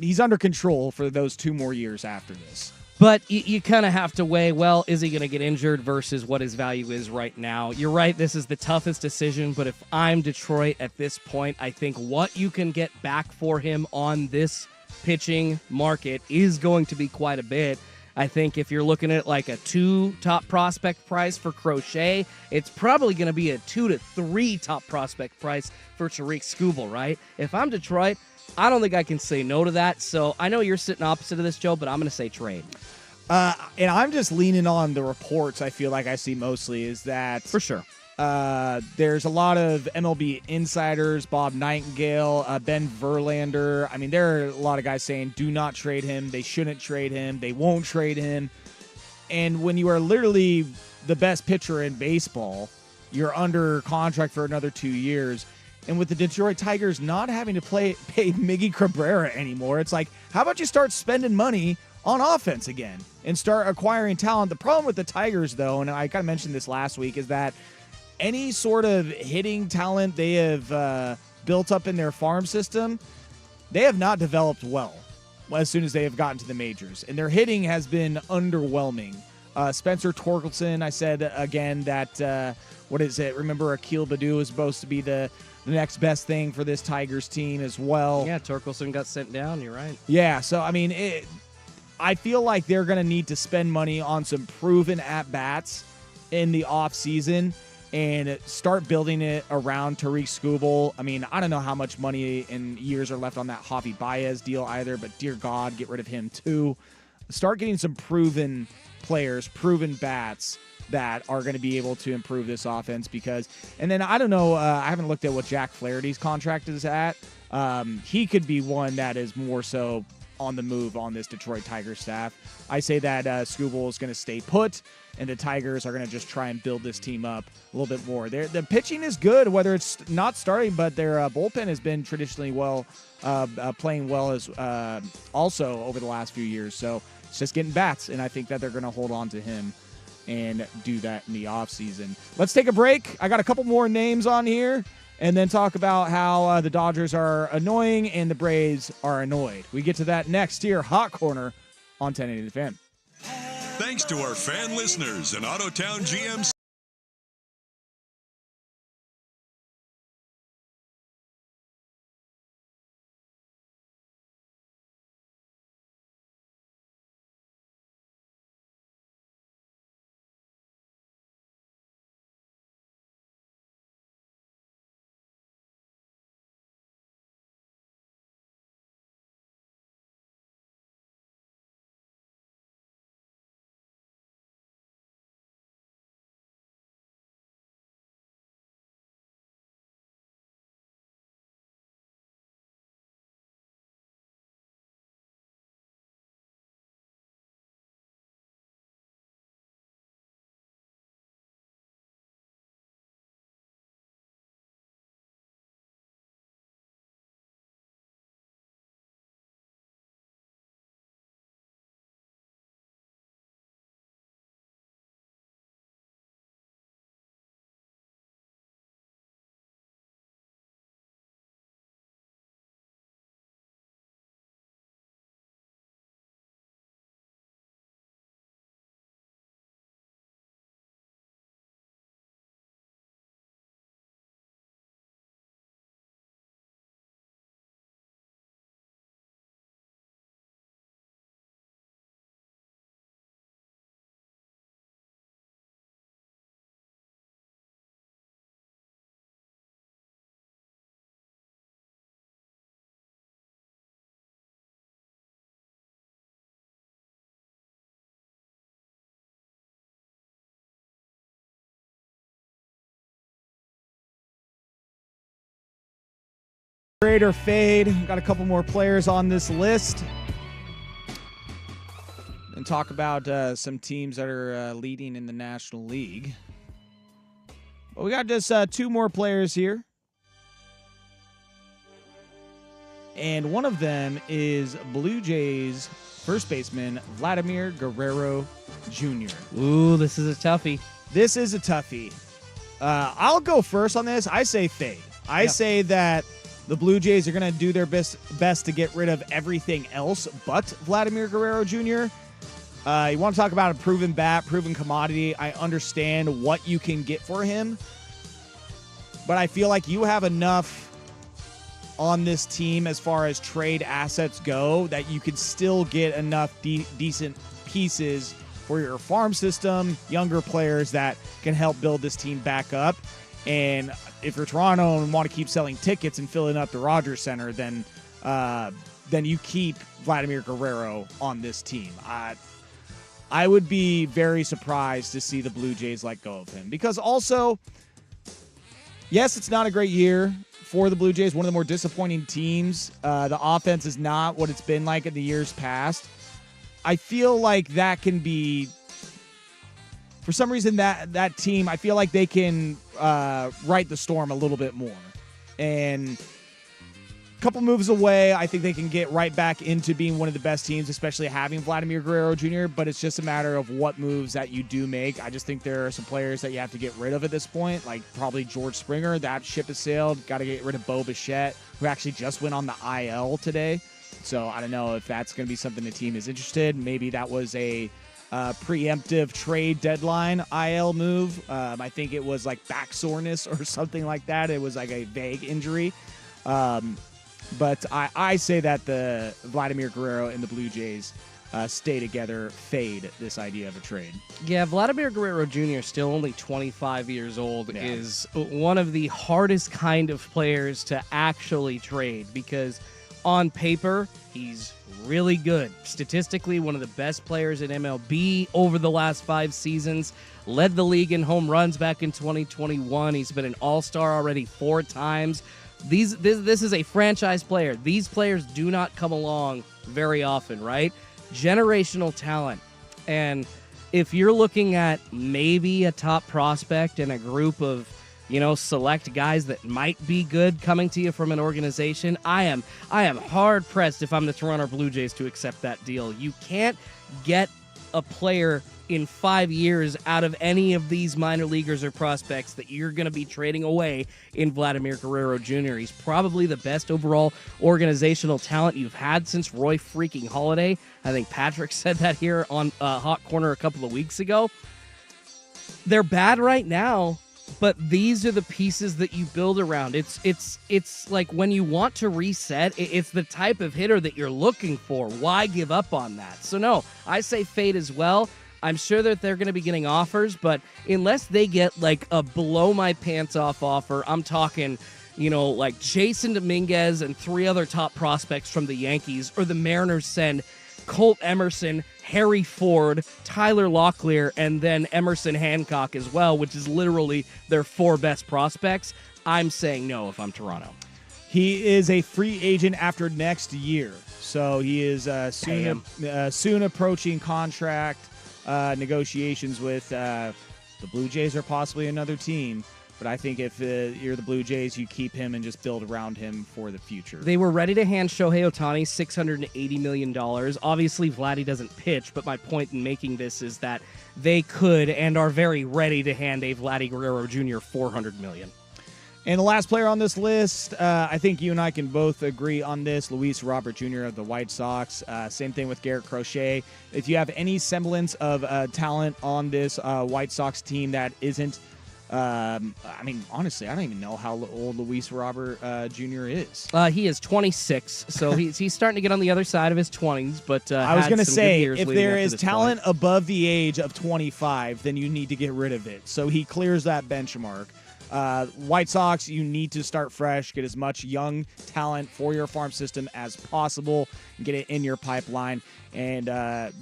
He's under control for those 2 more years after this. But you kind of have to weigh, well, is he going to get injured versus what his value is right now? You're right, this is the toughest decision, but if I'm Detroit at this point, I think what you can get back for him on this pitching market is going to be quite a bit. I think if you're looking at like a 2 top prospect price for Crochet, it's probably going to be a 2 to 3 top prospect price for Tarik Skubal, right? If I'm Detroit, I don't think I can say no to that. So I know you're sitting opposite of this, Joe, but I'm going to say trade. And I'm just leaning on the reports I feel like I see mostly is that For sure. there's a lot of MLB insiders, Bob Nightingale, Ben Verlander. I mean, there are a lot of guys saying do not trade him. They shouldn't trade him. They won't trade him. And when you are literally the best pitcher in baseball, you're under contract for another 2 years. And with the Detroit Tigers not having to pay Miggy Cabrera anymore, it's like, how about you start spending money on offense again and start acquiring talent? The problem with the Tigers, though, and I kind of mentioned this last week, is that any sort of hitting talent they have built up in their farm system, they have not developed well as soon as they have gotten to the majors. And their hitting has been underwhelming. Spencer Torkelson, I said again that, what is it? Remember, Akil Baddoo is supposed to be the next best thing for this Tigers team as well. Yeah, Torkelson got sent down. You're right. Yeah, so, I mean, I feel like they're going to need to spend money on some proven at-bats in the offseason and start building it around Tarik Skubal. I mean, I don't know how much money and years are left on that Javi Baez deal either, but dear God, get rid of him too. Start getting some proven players, proven bats that are going to be able to improve this offense because, and then I don't know, I haven't looked at what Jack Flaherty's contract is at. He could be one that is more so on the move on this Detroit Tigers staff. I say that Skubal is going to stay put, and the Tigers are going to just try and build this team up a little bit more. The pitching is good, whether it's not starting, but their bullpen has been traditionally playing well as also over the last few years. So it's just getting bats, and I think that they're going to hold on to him and do that in the offseason. Let's take a break. I got a couple more names on here, and then talk about how the Dodgers are annoying and the Braves are annoyed. We get to that next here, Hot Corner on 1080 The Fan. Thanks to our fan listeners and Autotown GMC. Trade or fade. Got a couple more players on this list. And talk about some teams that are leading in the National League. But we got just two more players here. And one of them is Blue Jays first baseman Vladimir Guerrero Jr. Ooh, this is a toughie. This is a toughie. I'll go first on this. I say fade. I say that the Blue Jays are going to do their best to get rid of everything else but Vladimir Guerrero Jr. You want to talk about a proven bat, proven commodity. I understand what you can get for him. But I feel like you have enough on this team as far as trade assets go that you could still get enough decent pieces for your farm system, younger players that can help build this team back up. And if you're Toronto and want to keep selling tickets and filling up the Rogers Center, then you keep Vladimir Guerrero on this team. I would be very surprised to see the Blue Jays let go of him. Because also, yes, it's not a great year for the Blue Jays, one of the more disappointing teams. The offense is not what it's been like in the years past. I feel like that can be, for some reason, that team, I feel like they can right the storm a little bit more. And a couple moves away, I think they can get right back into being one of the best teams, especially having Vladimir Guerrero Jr., but it's just a matter of what moves that you do make. I just think there are some players that you have to get rid of at this point, like probably George Springer. That ship has sailed. Got to get rid of Bo Bichette, who actually just went on the IL today. So I don't know if that's going to be something the team is interested. Maybe that was a preemptive trade deadline IL move. I think it was like back soreness or something like that. It was like a vague injury. But I say that the Vladimir Guerrero and the Blue Jays stay together, fade this idea of a trade. Yeah, Vladimir Guerrero Jr., still only 25 years old, is one of the hardest kind of players to actually trade because on paper, he's really good. Statistically, one of the best players in MLB over the last 5 seasons. Led the league in home runs back in 2021. He's been an all-star already 4 times. This is a franchise player. These players do not come along very often, right? Generational talent. And if you're looking at maybe a top prospect and a group of, select guys that might be good coming to you from an organization, I am hard pressed if I'm the Toronto Blue Jays to accept that deal. You can't get a player in 5 years out of any of these minor leaguers or prospects that you're going to be trading away in Vladimir Guerrero Jr. He's probably the best overall organizational talent you've had since Roy freaking Halladay. I think Patrick said that here on Hot Corner a couple of weeks ago. They're bad right now, but these are the pieces that you build around. It's like when you want to reset, it's the type of hitter that you're looking for. Why give up on that? So no, I say fade as well. I'm sure that they're going to be getting offers, but unless they get like a blow my pants off offer, I'm talking, like Jason Dominguez and 3 other top prospects from the Yankees, or the Mariners send Colt Emerson, Harry Ford, Tyler Locklear, and then Emerson Hancock as well, which is literally their 4 best prospects. I'm saying no if I'm Toronto. He is a free agent after next year, so he is soon approaching contract negotiations with the Blue Jays or possibly another team. But I think if you're the Blue Jays, you keep him and just build around him for the future. They were ready to hand Shohei Ohtani $680 million. Obviously, Vladdy doesn't pitch, but my point in making this is that they could and are very ready to hand a Vladdy Guerrero Jr. $400 million. And the last player on this list, I think you and I can both agree on this, Luis Robert Jr. of the White Sox. Same thing with Garrett Crochet. If you have any semblance of talent on this White Sox team that isn't, honestly, I don't even know how old Luis Robert Jr. is. He is 26, so he's starting to get on the other side of his 20s. But I was going to say, if there is talent point. above the age of 25, then you need to get rid of it. So he clears that benchmark. White Sox, you need to start fresh, get as much young talent for your farm system as possible, and get it in your pipeline. And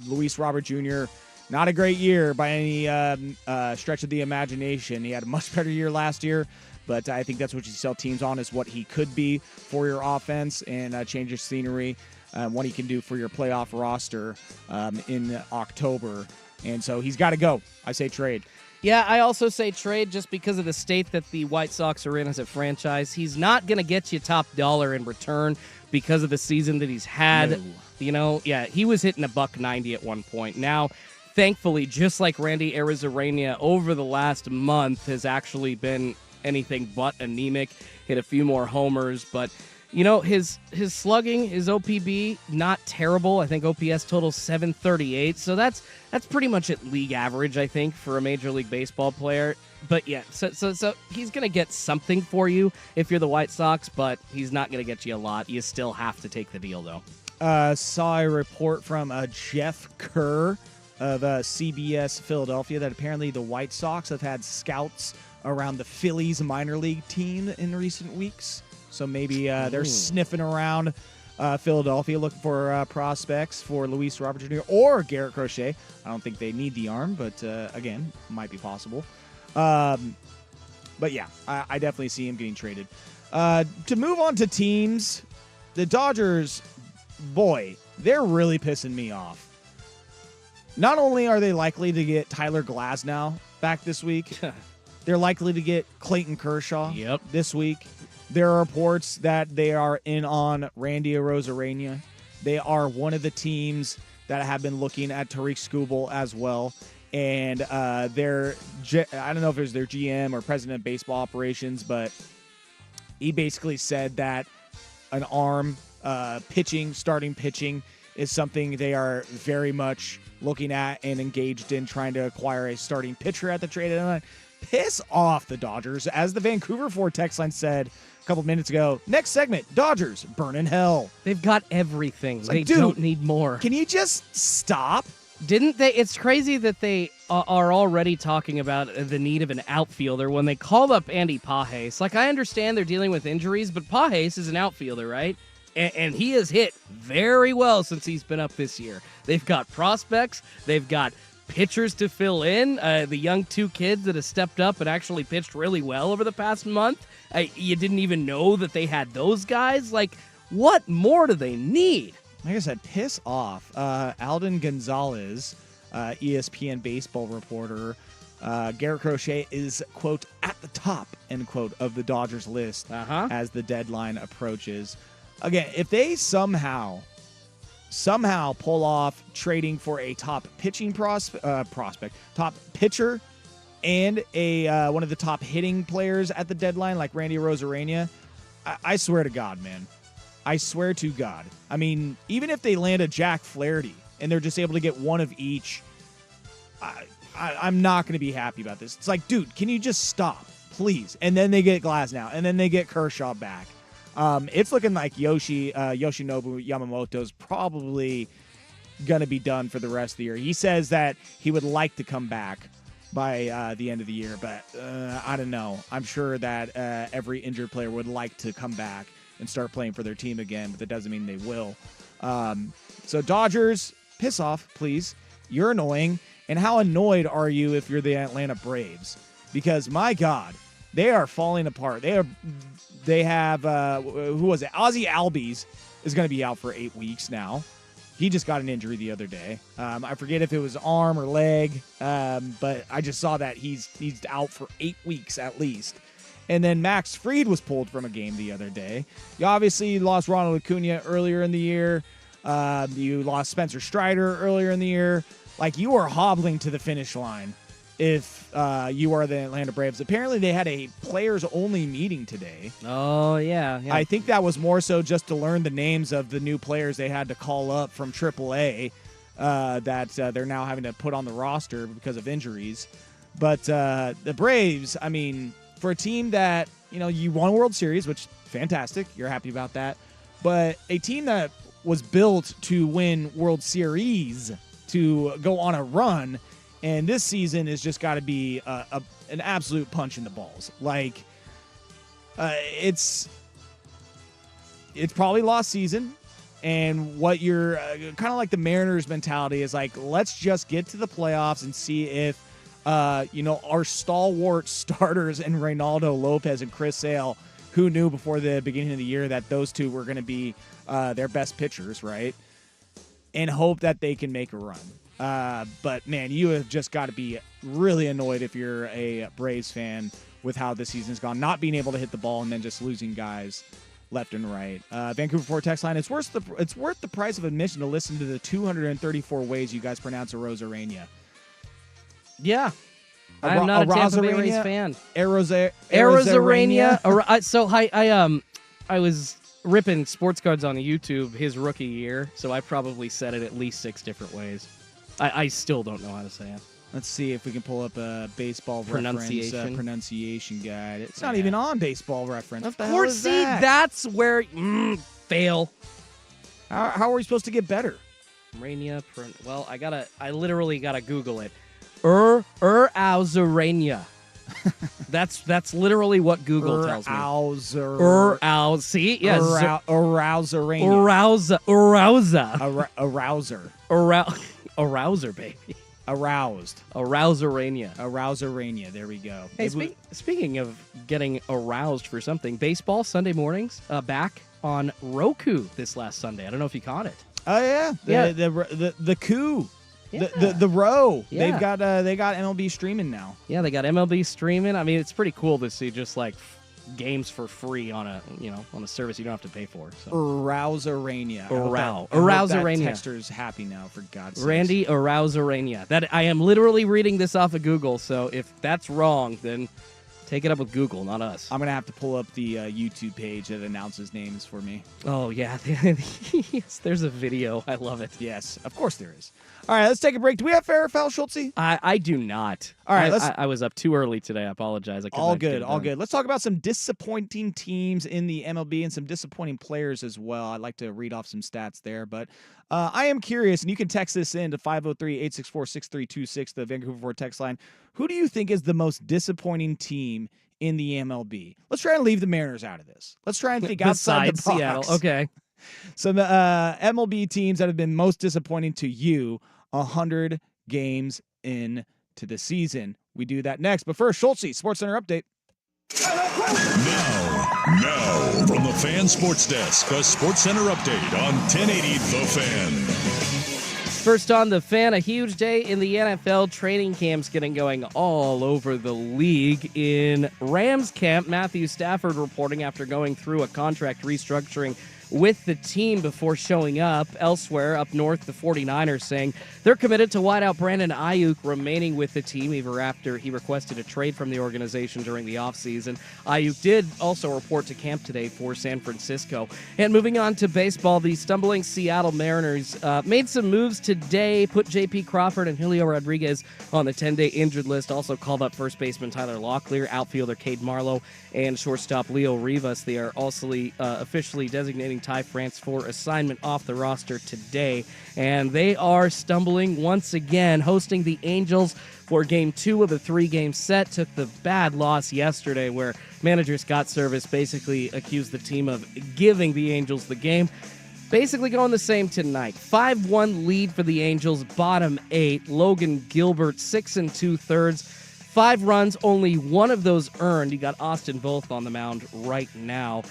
Luis Robert Jr., not a great year by any stretch of the imagination. He had a much better year last year, but I think that's what you sell teams on, is what he could be for your offense and change your scenery, what he can do for your playoff roster in October. And so he's got to go. I say trade. Yeah, I also say trade just because of the state that the White Sox are in as a franchise. He's not going to get you top dollar in return because of the season that he's had. No. He was hitting $190 at one point. Now, thankfully, just like Randy Arozarena, over the last month has actually been anything but anemic. Hit a few more homers, but his slugging, his OPB, not terrible. I think OPS total 738, so that's pretty much at league average, I think, for a Major League Baseball player. But yeah, so he's gonna get something for you if you're the White Sox, but he's not gonna get you a lot. You still have to take the deal, though. Saw a report from Jeff Kerr of CBS Philadelphia that apparently the White Sox have had scouts around the Phillies minor league team in recent weeks. So maybe they're sniffing around Philadelphia looking for prospects for Luis Robert Jr. or Garrett Crochet. I don't think they need the arm, but again, might be possible. But yeah, I definitely see him getting traded. To move on to teams, the Dodgers, boy, they're really pissing me off. Not only are they likely to get Tyler Glasnow back this week, they're likely to get Clayton Kershaw this week. There are reports that they are in on Randy Arozarena. They are one of the teams that have been looking at Tariq Skubal as well. And I don't know if it was their GM or president of baseball operations, but he basically said that an arm starting pitching is something they are very much looking at and engaged in, trying to acquire a starting pitcher at the trade deadline. Piss off the Dodgers. As the Vancouver Ford text line said a couple minutes ago, next segment, Dodgers burn in hell. They've got everything. Like, they dude, don't need more. Can you just stop? Didn't they? It's crazy that they are already talking about the need of an outfielder when they called up Andy Pages. Like, I understand they're dealing with injuries, but Pages is an outfielder, right? And he has hit very well since he's been up this year. They've got prospects. They've got pitchers to fill in. The young 2 kids that have stepped up and actually pitched really well over the past month. You didn't even know that they had those guys. Like, what more do they need? Like I said, piss off. Alden Gonzalez, ESPN baseball reporter, Garrett Crochet is, quote, at the top, end quote, of the Dodgers list as the deadline approaches. Again, if they somehow somehow pull off trading for a top pitching prospect, top pitcher, and a one of the top hitting players at the deadline, like Randy Arozarena, I swear to God, man. I swear to God. I mean, even if they land a Jack Flaherty and they're just able to get one of each, I'm not going to be happy about this. It's like, dude, can you just stop, please? And then they get Glasnow, and then they get Kershaw back. It's looking like Yoshinobu Yamamoto's probably going to be done for the rest of the year. He says that he would like to come back by the end of the year, but I don't know. I'm sure that every injured player would like to come back and start playing for their team again, but that doesn't mean they will. So Dodgers, piss off, please. You're annoying. And how annoyed are you if you're the Atlanta Braves? Because, my God, they are falling apart. They have, who was it? Ozzie Albies is going to be out for 8 weeks now. He just got an injury the other day. I forget if it was arm or leg, but I just saw that he's out for 8 weeks at least. And then Max Fried was pulled from a game the other day. You obviously lost Ronald Acuna earlier in the year. You lost Spencer Strider earlier in the year. Like, you are hobbling to the finish line if you are the Atlanta Braves. Apparently, they had a players-only meeting today. Oh, yeah. I think that was more so just to learn the names of the new players they had to call up from AAA that they're now having to put on the roster because of injuries. But the Braves, I mean, for a team that, you won a World Series, which, fantastic. You're happy about that. But a team that was built to win World Series, to go on a run, and this season has just got to be an absolute punch in the balls. Like, it's probably lost season, and what you're kind of like the Mariners mentality is like, let's just get to the playoffs and see if our stalwart starters and Reynaldo Lopez and Chris Sale, who knew before the beginning of the year that those two were going to be their best pitchers, right? And hope that they can make a run. But, man, you have just got to be really annoyed if you're a Braves fan with how this season's gone, not being able to hit the ball and then just losing guys left and right. Vancouver Ford text line, it's worth the price of admission to listen to the 234 ways you guys pronounce Arozarena. Yeah. I'm not a Tampa Bay Rays fan. Arozarena. So I was ripping sports cards on YouTube his rookie year, so I probably said it at least 6 different ways. I still don't know how to say it. Let's see if we can pull up a baseball pronunciation guide. It's not Yeah. even on Baseball Reference. Of What the hell course, is see, that? that's where fail. How are we supposed to get better? Rania, well, I literally gotta Google it. Arozarena. That's literally what Google tells me. See? Yes. Arozarena. Arouser, baby. Aroused. Arozarena. There we go. Hey, speaking of getting aroused for something, baseball Sunday mornings back on Roku this last Sunday. I don't know if you caught it. Oh yeah. The coup. Yeah. The row. Yeah. They got MLB streaming now. Yeah, they got MLB streaming. I mean, it's pretty cool to see just like games for free on a service you don't have to pay for. So. Arozarena. Arozarena. Texter's happy now, for God's sake. Randy Arozarena. That I am literally reading this off of Google. So if that's wrong, then take it up with Google, not us. I'm gonna have to pull up the YouTube page that announces names for me. Oh yeah, yes, there's a video. I love it. Yes, of course there is. All right, let's take a break. Do we have fair or foul, Schultze? I do not. All right, I was up too early today. I apologize. All good. Let's talk about some disappointing teams in the MLB and some disappointing players as well. I'd like to read off some stats there, but I am curious, and you can text this in to 503-864-6326, the Vancouver Ford text line. Who do you think is the most disappointing team in the MLB? Let's try and leave the Mariners out of this. Let's try and think outside the box. Seattle. Okay. Some MLB teams that have been most disappointing to you 100 games into the season. We do that next. But first, Schultze, SportsCenter update. Now, from the Fan Sports Desk, a SportsCenter update on 1080 The Fan. First on The Fan, a huge day in the NFL. Training camps getting going all over the league. In Rams camp, Matthew Stafford reporting after going through a contract restructuring with the team before showing up. Elsewhere, up north, the 49ers saying they're committed to wideout Brandon Ayuk remaining with the team even after he requested a trade from the organization during the offseason. Ayuk did also report to camp today for San Francisco. And moving on to baseball, the stumbling Seattle Mariners made some moves today, put J.P. Crawford and Julio Rodriguez on the 10-day injured list, also called up first baseman Tyler Locklear, outfielder Cade Marlowe, and shortstop Leo Rivas. They are also officially designating Ty France for assignment off the roster today, and they are stumbling once again, hosting the Angels for Game 2 of the 3-game set. Took the bad loss yesterday where manager Scott Service basically accused the team of giving the Angels the game. Basically going the same tonight. 5-1 lead for the Angels, bottom 8. Logan Gilbert, 6 2/3. 5 runs, only one of those earned. You got Austin Voth on the mound right now.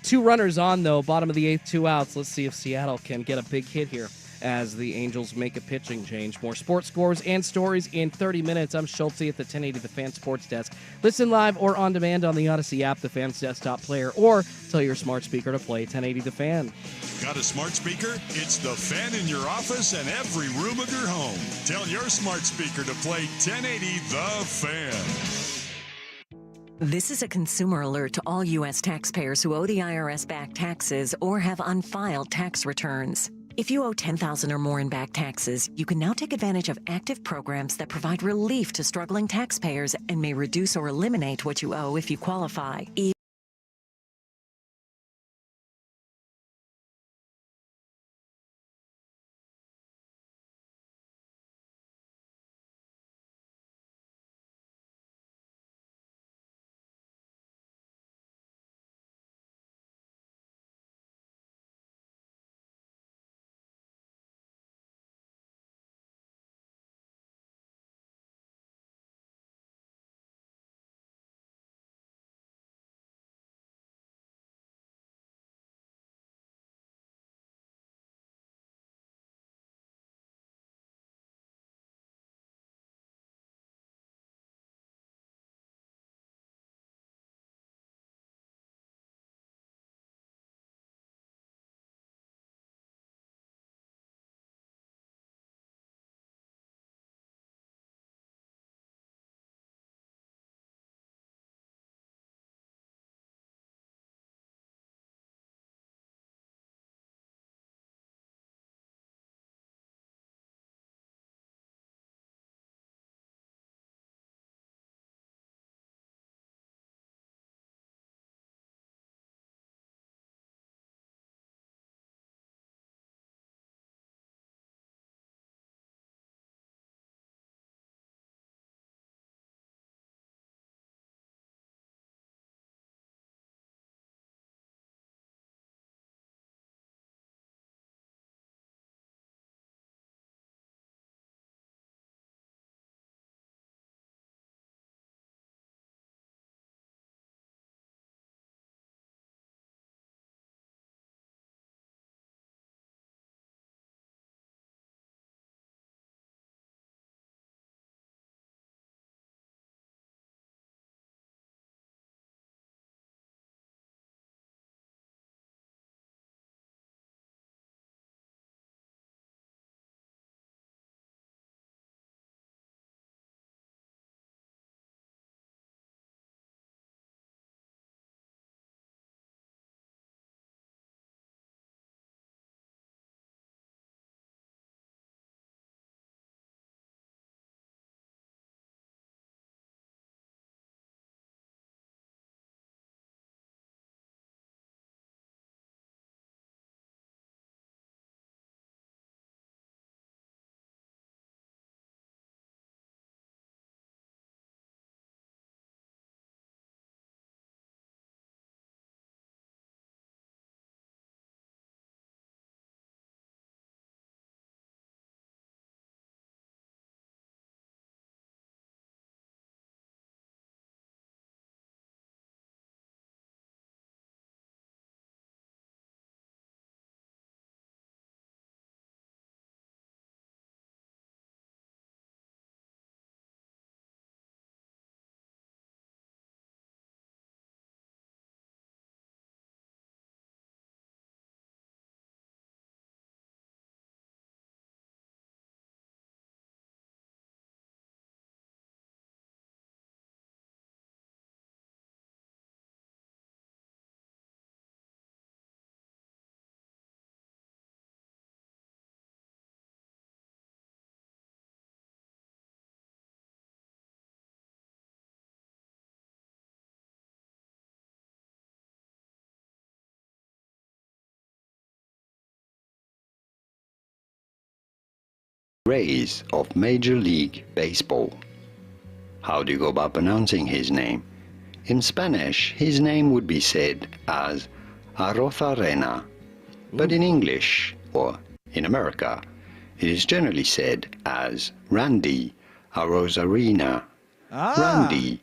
2 runners on, though. Bottom of the 8th, 2 outs. Let's see if Seattle can get a big hit here as the Angels make a pitching change. More sports scores and stories in 30 minutes. I'm Schulte at the 1080 The Fan Sports Desk. Listen live or on demand on the Odyssey app, the Fan's desktop player, or tell your smart speaker to play 1080 The Fan. Got a smart speaker? It's the Fan in your office and every room of your home. Tell your smart speaker to play 1080 The Fan. This is a consumer alert to all U.S. taxpayers who owe the IRS back taxes or have unfiled tax returns. If you owe $10,000 or more in back taxes, you can now take advantage of active programs that provide relief to struggling taxpayers and may reduce or eliminate what you owe if you qualify. Reyes of Major League Baseball. How do you go about pronouncing his name? In Spanish, his name would be said as Arozarena, but in English, or in America, it is generally said as Randy Arozarena. Randy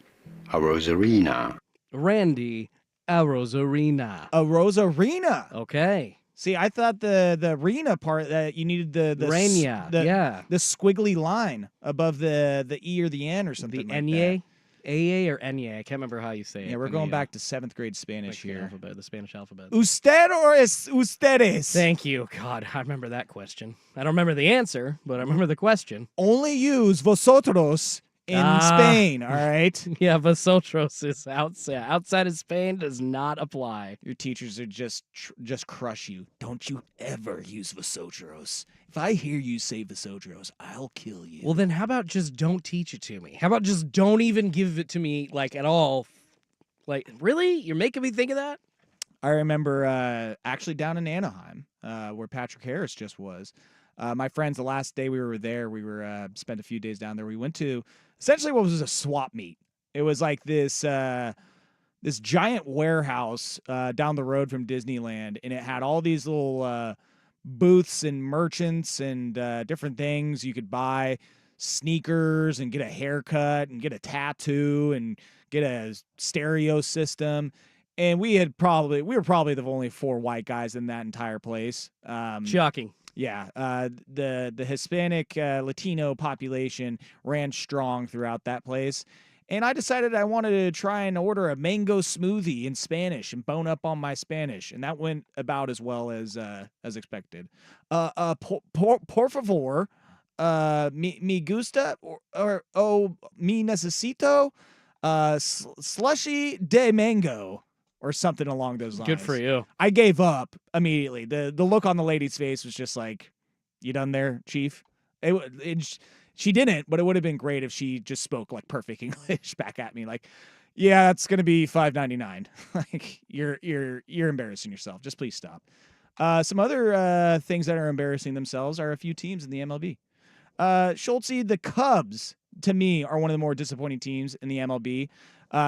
Arozarena. Randy Arozarena. A Rosarena. Okay. See, I thought the arena part that you needed the Rania, yeah. the squiggly line above the E or the N or something The like Enye? Aa or Enye? I can't remember how you say that. it. Yeah, we're in going the, back to 7th grade Spanish the here. alphabet, the Spanish alphabet. Usted or es ustedes? Thank you. God, I remember that question. I don't remember the answer, but I remember the question. Only use vosotros in Spain, all right? Yeah, vosotros is outside. Outside of Spain does not apply. Your teachers are just crush you. Don't you ever use vosotros. If I hear you say vosotros, I'll kill you. Well, then how about just don't teach it to me? How about just don't even give it to me, like, at all? Like, really? You're making me think of that? I remember actually down in Anaheim, where Patrick Harris just was. My friends, the last day we were there, we were spent a few days down there. We went to essentially what was a swap meet. It was like this this giant warehouse down the road from Disneyland, and it had all these little booths and merchants and different things you could buy, sneakers and get a haircut and get a tattoo and get a stereo system. And we were probably the only 4 white guys in that entire place. Shocking. Yeah, the Hispanic Latino population ran strong throughout that place, and I decided I wanted to try and order a mango smoothie in Spanish and bone up on my Spanish, and that went about as well as expected. Por favor, me gusta or me necesito slushy de mango. Or something along those lines. Good for you. I gave up immediately. The look on the lady's face was just like, "You done there, Chief?" She didn't, but it would have been great if she just spoke like perfect English back at me. Like, "Yeah, it's gonna be $5.99. Like, you're embarrassing yourself. Just please stop." Some other things that are embarrassing themselves are a few teams in the MLB. Schultze, the Cubs, to me, are one of the more disappointing teams in the MLB.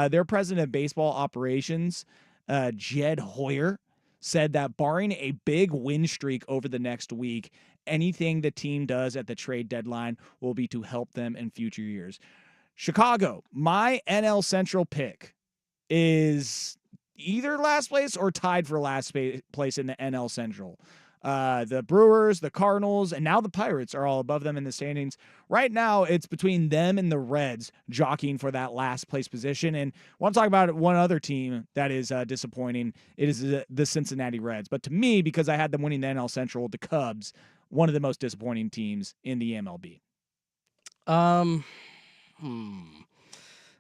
Their president of baseball operations, Jed Hoyer, said that barring a big win streak over the next week, anything the team does at the trade deadline will be to help them in future years. Chicago, my NL Central pick, is either last place or tied for last place in the NL Central. The Brewers, the Cardinals, and now the Pirates are all above them in the standings. Right now, it's between them and the Reds jockeying for that last place position. And I want to talk about one other team that is disappointing. It is the Cincinnati Reds. But to me, because I had them winning the NL Central, the Cubs, one of the most disappointing teams in the MLB.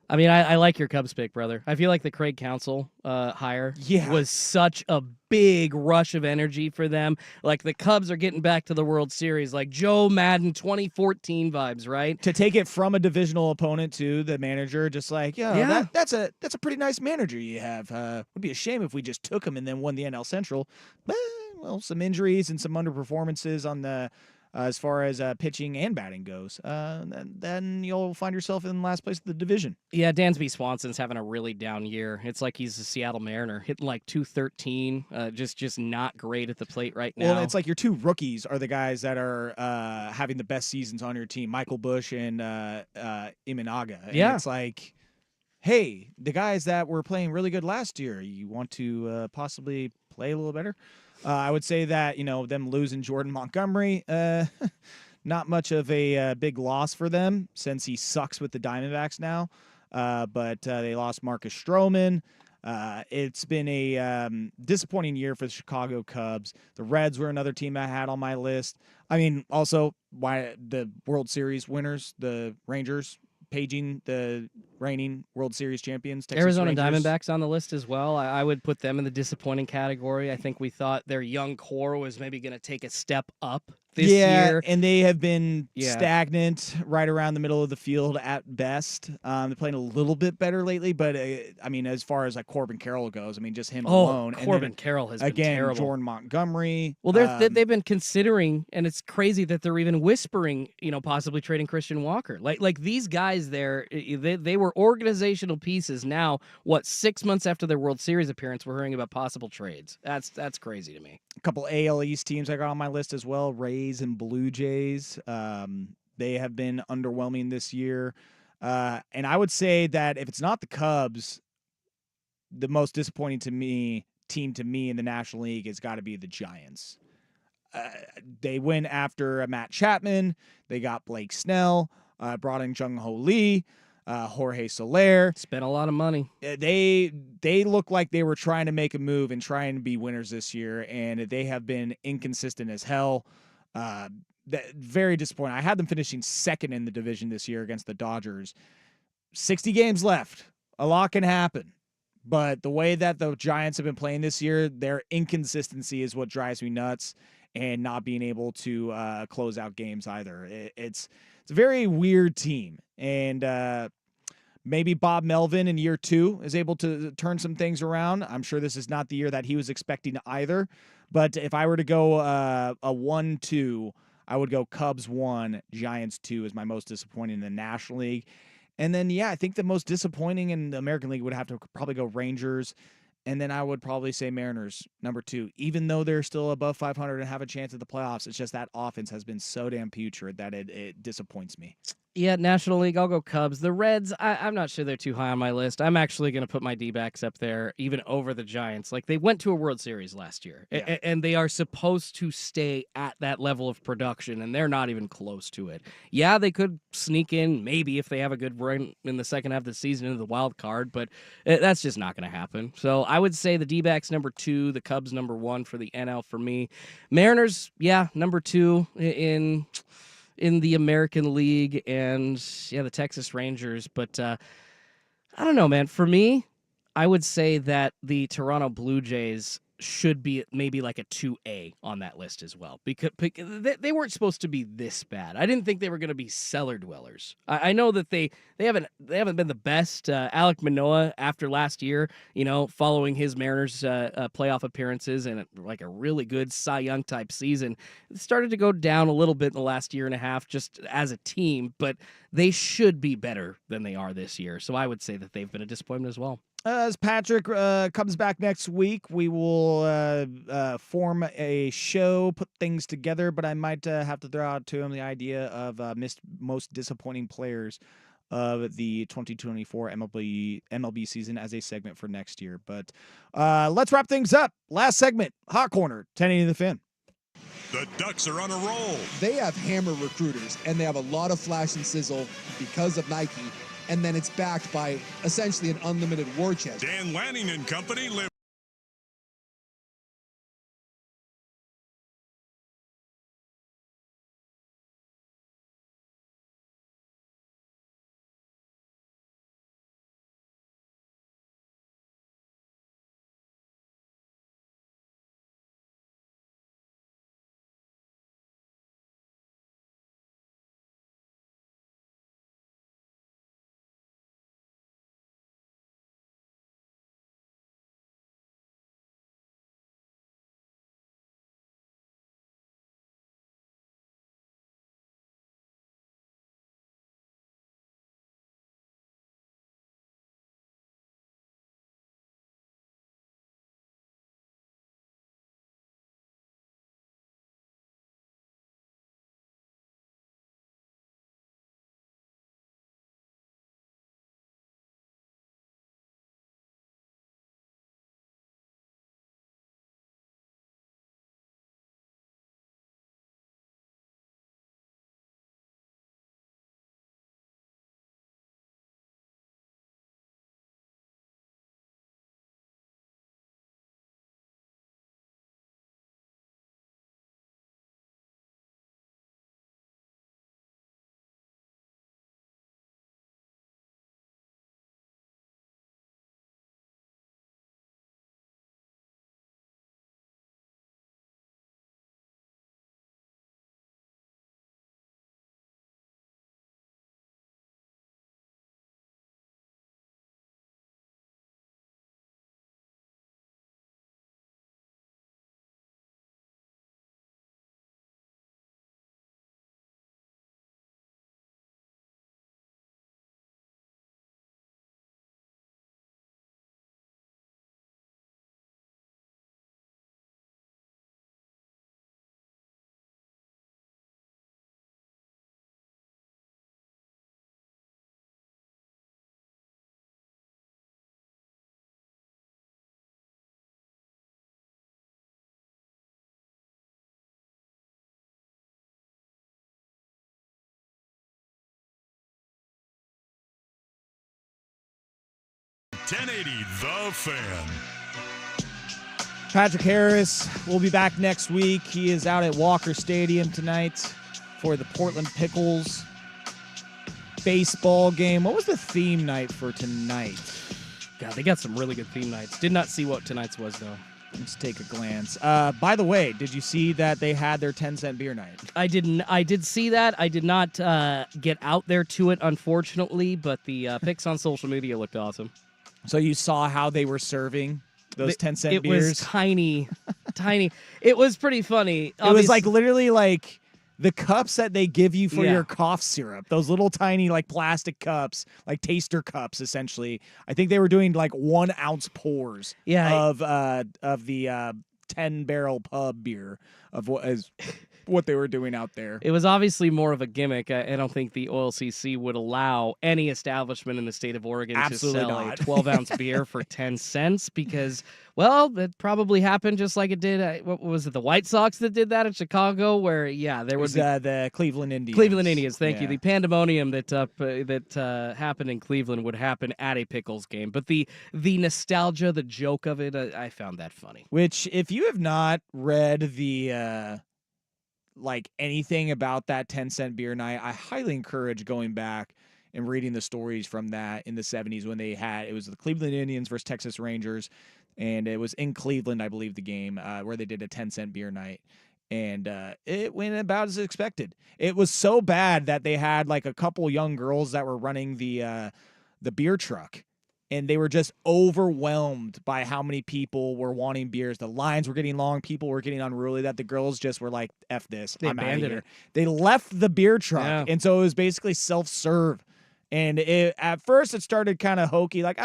I mean, I like your Cubs pick, brother. I feel like the Craig Counsell hire was such a big rush of energy for them. Like, the Cubs are getting back to the World Series, like Joe Madden 2014 vibes, right? To take it from a divisional opponent to the manager, just like, that's a pretty nice manager you have. Would be a shame if we just took him and then won the NL Central. But, well, some injuries and some underperformances on the as far as pitching and batting goes, then you'll find yourself in last place of the division. Yeah, Dansby Swanson's having a really down year. It's like he's a Seattle Mariner, hitting like 213, just not great at the plate right now. Well, it's like your 2 rookies are the guys that are having the best seasons on your team, Michael Busch and Imanaga. And it's like, hey, the guys that were playing really good last year, you want to possibly play a little better? I would say that, them losing Jordan Montgomery, not much of a big loss for them since he sucks with the Diamondbacks now. But they lost Marcus Stroman. It's been a disappointing year for the Chicago Cubs. The Reds were another team I had on my list. I mean, also why the World Series winners, the Rangers, paging the reigning World Series champions. Texas Arizona Rangers. Diamondbacks on the list as well. I would put them in the disappointing category. I think we thought their young core was maybe going to take a step up this year. And they have been Yeah. stagnant right around the middle of the field at best. They're playing a little bit better lately, but I mean, as far as like Corbin Carroll goes, I mean, just him alone. Corbin And then, Carroll has again, been terrible. Jordan Montgomery. Well, they've been considering, and it's crazy that they're even whispering, possibly trading Christian Walker. Like these guys there, they were organizational pieces. Now, 6 months after their World Series appearance, we're hearing about possible trades. That's crazy to me. a couple AL East teams I got on my list as well, Rays and Blue Jays. They have been underwhelming this year. And I would say that if it's not the Cubs, the most disappointing team to me in the National League has got to be the Giants. They went after Matt Chapman. They got Blake Snell, brought in Jung Ho Lee, Jorge Soler. Spent a lot of money. They look like they were trying to make a move and trying to be winners this year, and they have been inconsistent as hell. Very disappointing. I had them finishing second in the division this year against the Dodgers. 60 games left. A lot can happen. But the way that the Giants have been playing this year, their inconsistency is what drives me nuts, and not being able to close out games either. It's a very weird team. And maybe Bob Melvin in year 2 is able to turn some things around. I'm sure this is not the year that he was expecting either. But if I were to go a 1-2, I would go Cubs 1, Giants 2 is my most disappointing in the National League. And then, I think the most disappointing in the American League would have to probably go Rangers. And then I would probably say Mariners, number 2. Even though they're still above 500 and have a chance at the playoffs, it's just that offense has been so damn putrid that it disappoints me. Yeah, National League, I'll go Cubs. The Reds, I'm not sure they're too high on my list. I'm actually going to put my D-backs up there, even over the Giants. Like, they went to a World Series last year, and they are supposed to stay at that level of production, and they're not even close to it. Yeah, they could sneak in, maybe, if they have a good run in the second half of the season into the wild card, but that's just not going to happen. So I would say the D-backs number 2, the Cubs number 1 for the NL for me. Mariners, number 2 in the American League, and the Texas Rangers. But I don't know, man. For me, I would say that the Toronto Blue Jays should be maybe like a 2A on that list as well, because they weren't supposed to be this bad. I didn't think they were going to be cellar dwellers. I know that they haven't been the best. Alek Manoah, after last year, following his Mariners playoff appearances and like a really good Cy Young type season, started to go down a little bit in the last year and a half just as a team, but they should be better than they are this year. So I would say that they've been a disappointment as well. As Patrick comes back next week, we will form a show, put things together, but I might have to throw out to him the idea of most disappointing players of the 2024 MLB season as a segment for next year. But let's wrap things up. Last segment, Hot Corner, 1080 The Fan. The Ducks are on a roll. They have hammer recruiters, and they have a lot of flash and sizzle because of Nike. And then it's backed by essentially an unlimited war chest. Dan Lanning and company live 1080 The Fan. Patrick Harris will be back next week. He is out at Walker Stadium tonight for the Portland Pickles baseball game. What was the theme night for tonight? God, they got some really good theme nights. Did not see what tonight's was, though. Let's take a glance. By the way, did you see that they had their 10-cent beer night? I did see that. I did not get out there to it, unfortunately, but the pics on social media looked awesome. So you saw how they were serving those 10-cent It beers? was tiny, tiny. It was pretty funny. It was like literally like the cups that they give you for Yeah. your cough syrup. Those little tiny like plastic cups, like taster cups, essentially. I think they were doing like 1 ounce pours of the 10-barrel pub beer of what they were doing out there. It was obviously more of a gimmick. I don't think the OLCC would allow any establishment in the state of Oregon Absolutely to sell not. a 12-ounce beer for 10 cents because, well, that probably happened just like it did. What was it, the White Sox that did that in Chicago? Where, yeah, there It was be the Cleveland Indians. Cleveland Indians, thank you. Yeah. The pandemonium that happened in Cleveland would happen at a Pickles game. But the nostalgia, the joke of it, I found that funny. Which, if you have not read the like anything about that 10-cent beer night, I highly encourage going back and reading the stories from that in the 70s when it was the Cleveland Indians versus Texas Rangers, and it was in Cleveland, I believe, the game where they did a 10-cent beer night. And it went about as expected. It was so bad that they had like a couple young girls that were running the beer truck, and they were just overwhelmed by how many people were wanting beers. The lines were getting long. People were getting unruly that the girls just were like, F this. They I'm out of abandoned here. it. They left the beer truck. Yeah. And so it was basically self-serve. And at first it started kind of hokey, like,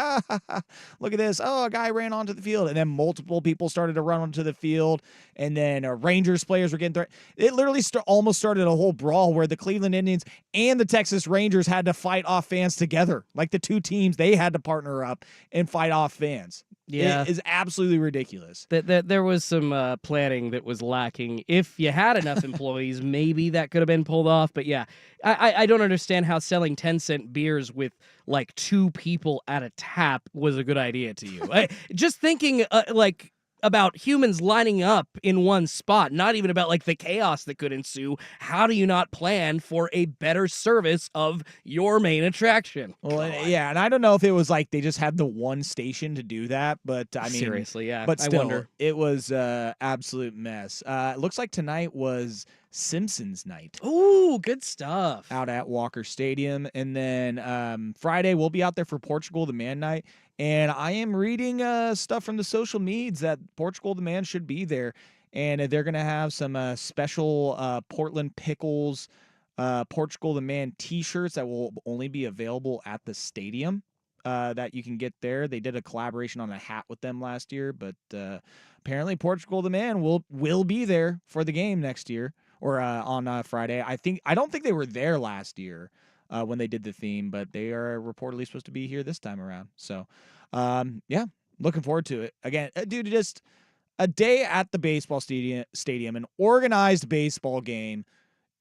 look at this. Oh, a guy ran onto the field. And then multiple people started to run onto the field. And then Rangers players were getting thrown. It literally almost started a whole brawl where the Cleveland Indians and the Texas Rangers had to fight off fans together. Like the two teams, they had to partner up and fight off fans. Yeah. It is absolutely ridiculous. There was some planning that was lacking. If you had enough employees, maybe that could have been pulled off. But yeah, I don't understand how selling 10-cent beers with like 2 people at a tap was a good idea to you. Just thinking like about humans lining up in one spot, not even about like the chaos that could ensue. How do you not plan for a better service of your main attraction? Well, yeah, and I don't know if it was like they just had the one station to do that, but I mean, Seriously, yeah. But I still, wonder. it was absolute mess. It looks like tonight was Simpsons night Ooh, good stuff. out at Walker Stadium, and then Friday we'll be out there for Portugal the Man night. And I am reading stuff from the social medias that Portugal the Man should be there, and they're gonna have some special Portland Pickles Portugal the Man T-shirts that will only be available at the stadium. That you can get there. They did a collaboration on a hat with them last year, but apparently Portugal the Man will be there for the game next year or on Friday. I don't think they were there last year when they did the theme, but they are reportedly supposed to be here this time around. So, yeah, looking forward to it. Again, dude, just a day at the baseball stadium, an organized baseball game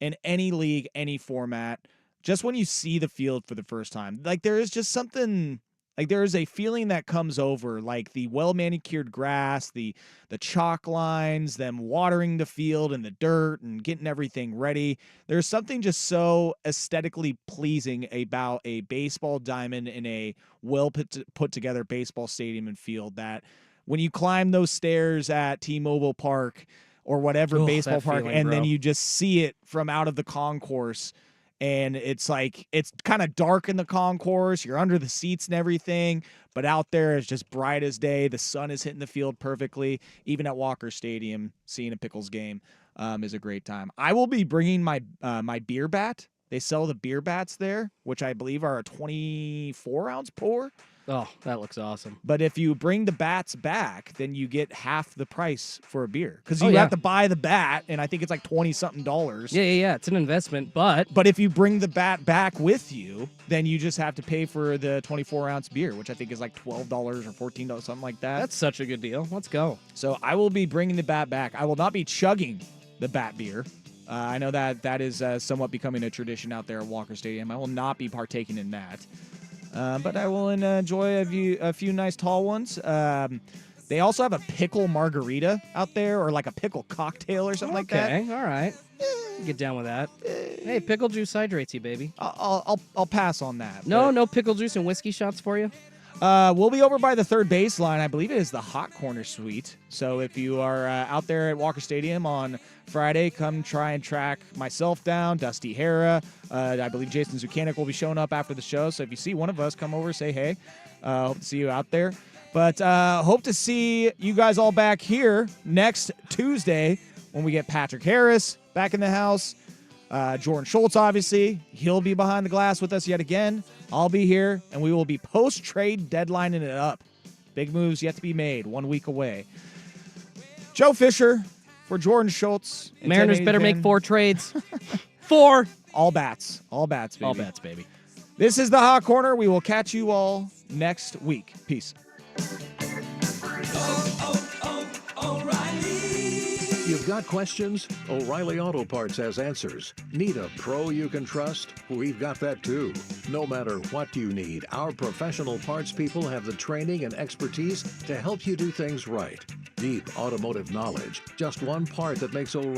in any league, any format. Just when you see the field for the first time, like there is just something, like there is a feeling that comes over, like the well-manicured grass, the chalk lines, them watering the field and the dirt and getting everything ready. There's something just so aesthetically pleasing about a baseball diamond in a well put together baseball stadium and field that when you climb those stairs at T-Mobile Park or whatever baseball that park, feeling, and then bro. you just see it from out of the concourse. And it's like, it's kind of dark in the concourse. You're under the seats and everything. But out there, it's just bright as day. The sun is hitting the field perfectly. Even at Walker Stadium, seeing a Pickles game is a great time. I will be bringing my my beer bat. They sell the beer bats there, which I believe are a 24-ounce pour. Oh, that looks awesome. But if you bring the bats back, then you get half the price for a beer. Because you Oh, yeah. have to buy the bat, and I think it's like $20-something. Yeah. It's an investment, but But if you bring the bat back with you, then you just have to pay for the 24-ounce beer, which I think is like $12 or $14, something like that. that's such a good deal. Let's go. So I will be bringing the bat back. I will not be chugging the bat beer. I know that is somewhat becoming a tradition out there at Walker Stadium. I will not be partaking in that. but I will enjoy a few nice tall ones. They also have a pickle margarita out there, or like a pickle cocktail or something like that. Okay, all right. Get down with that. Hey, pickle juice hydrates you, baby. I'll pass on that. No pickle juice and whiskey shots for you? We'll be over by the third baseline. I believe it is the Hot Corner Suite. So if you are out there at Walker Stadium on Friday, come try and track myself down, Dusty Hara. I believe Jason Zucanic will be showing up after the show. So if you see one of us, come over, say hey. Hope to see you out there. But hope to see you guys all back here next Tuesday when we get Patrick Harris back in the house. Jordan Schultz, obviously. He'll be behind the glass with us yet again. I'll be here, and we will be post-trade deadlining it up. Big moves yet to be made, 1 week away. Joe Fisher for Jordan Schultz. Mariners better make 4 trades. 4! All bats. All bats, baby. All bats, baby. This is the Hot Corner. We will catch you all next week. Peace. You've got questions? O'Reilly Auto Parts has answers. Need a pro you can trust? We've got that too. No matter what you need, our professional parts people have the training and expertise to help you do things right. Deep automotive knowledge. Just one part that makes O'Reilly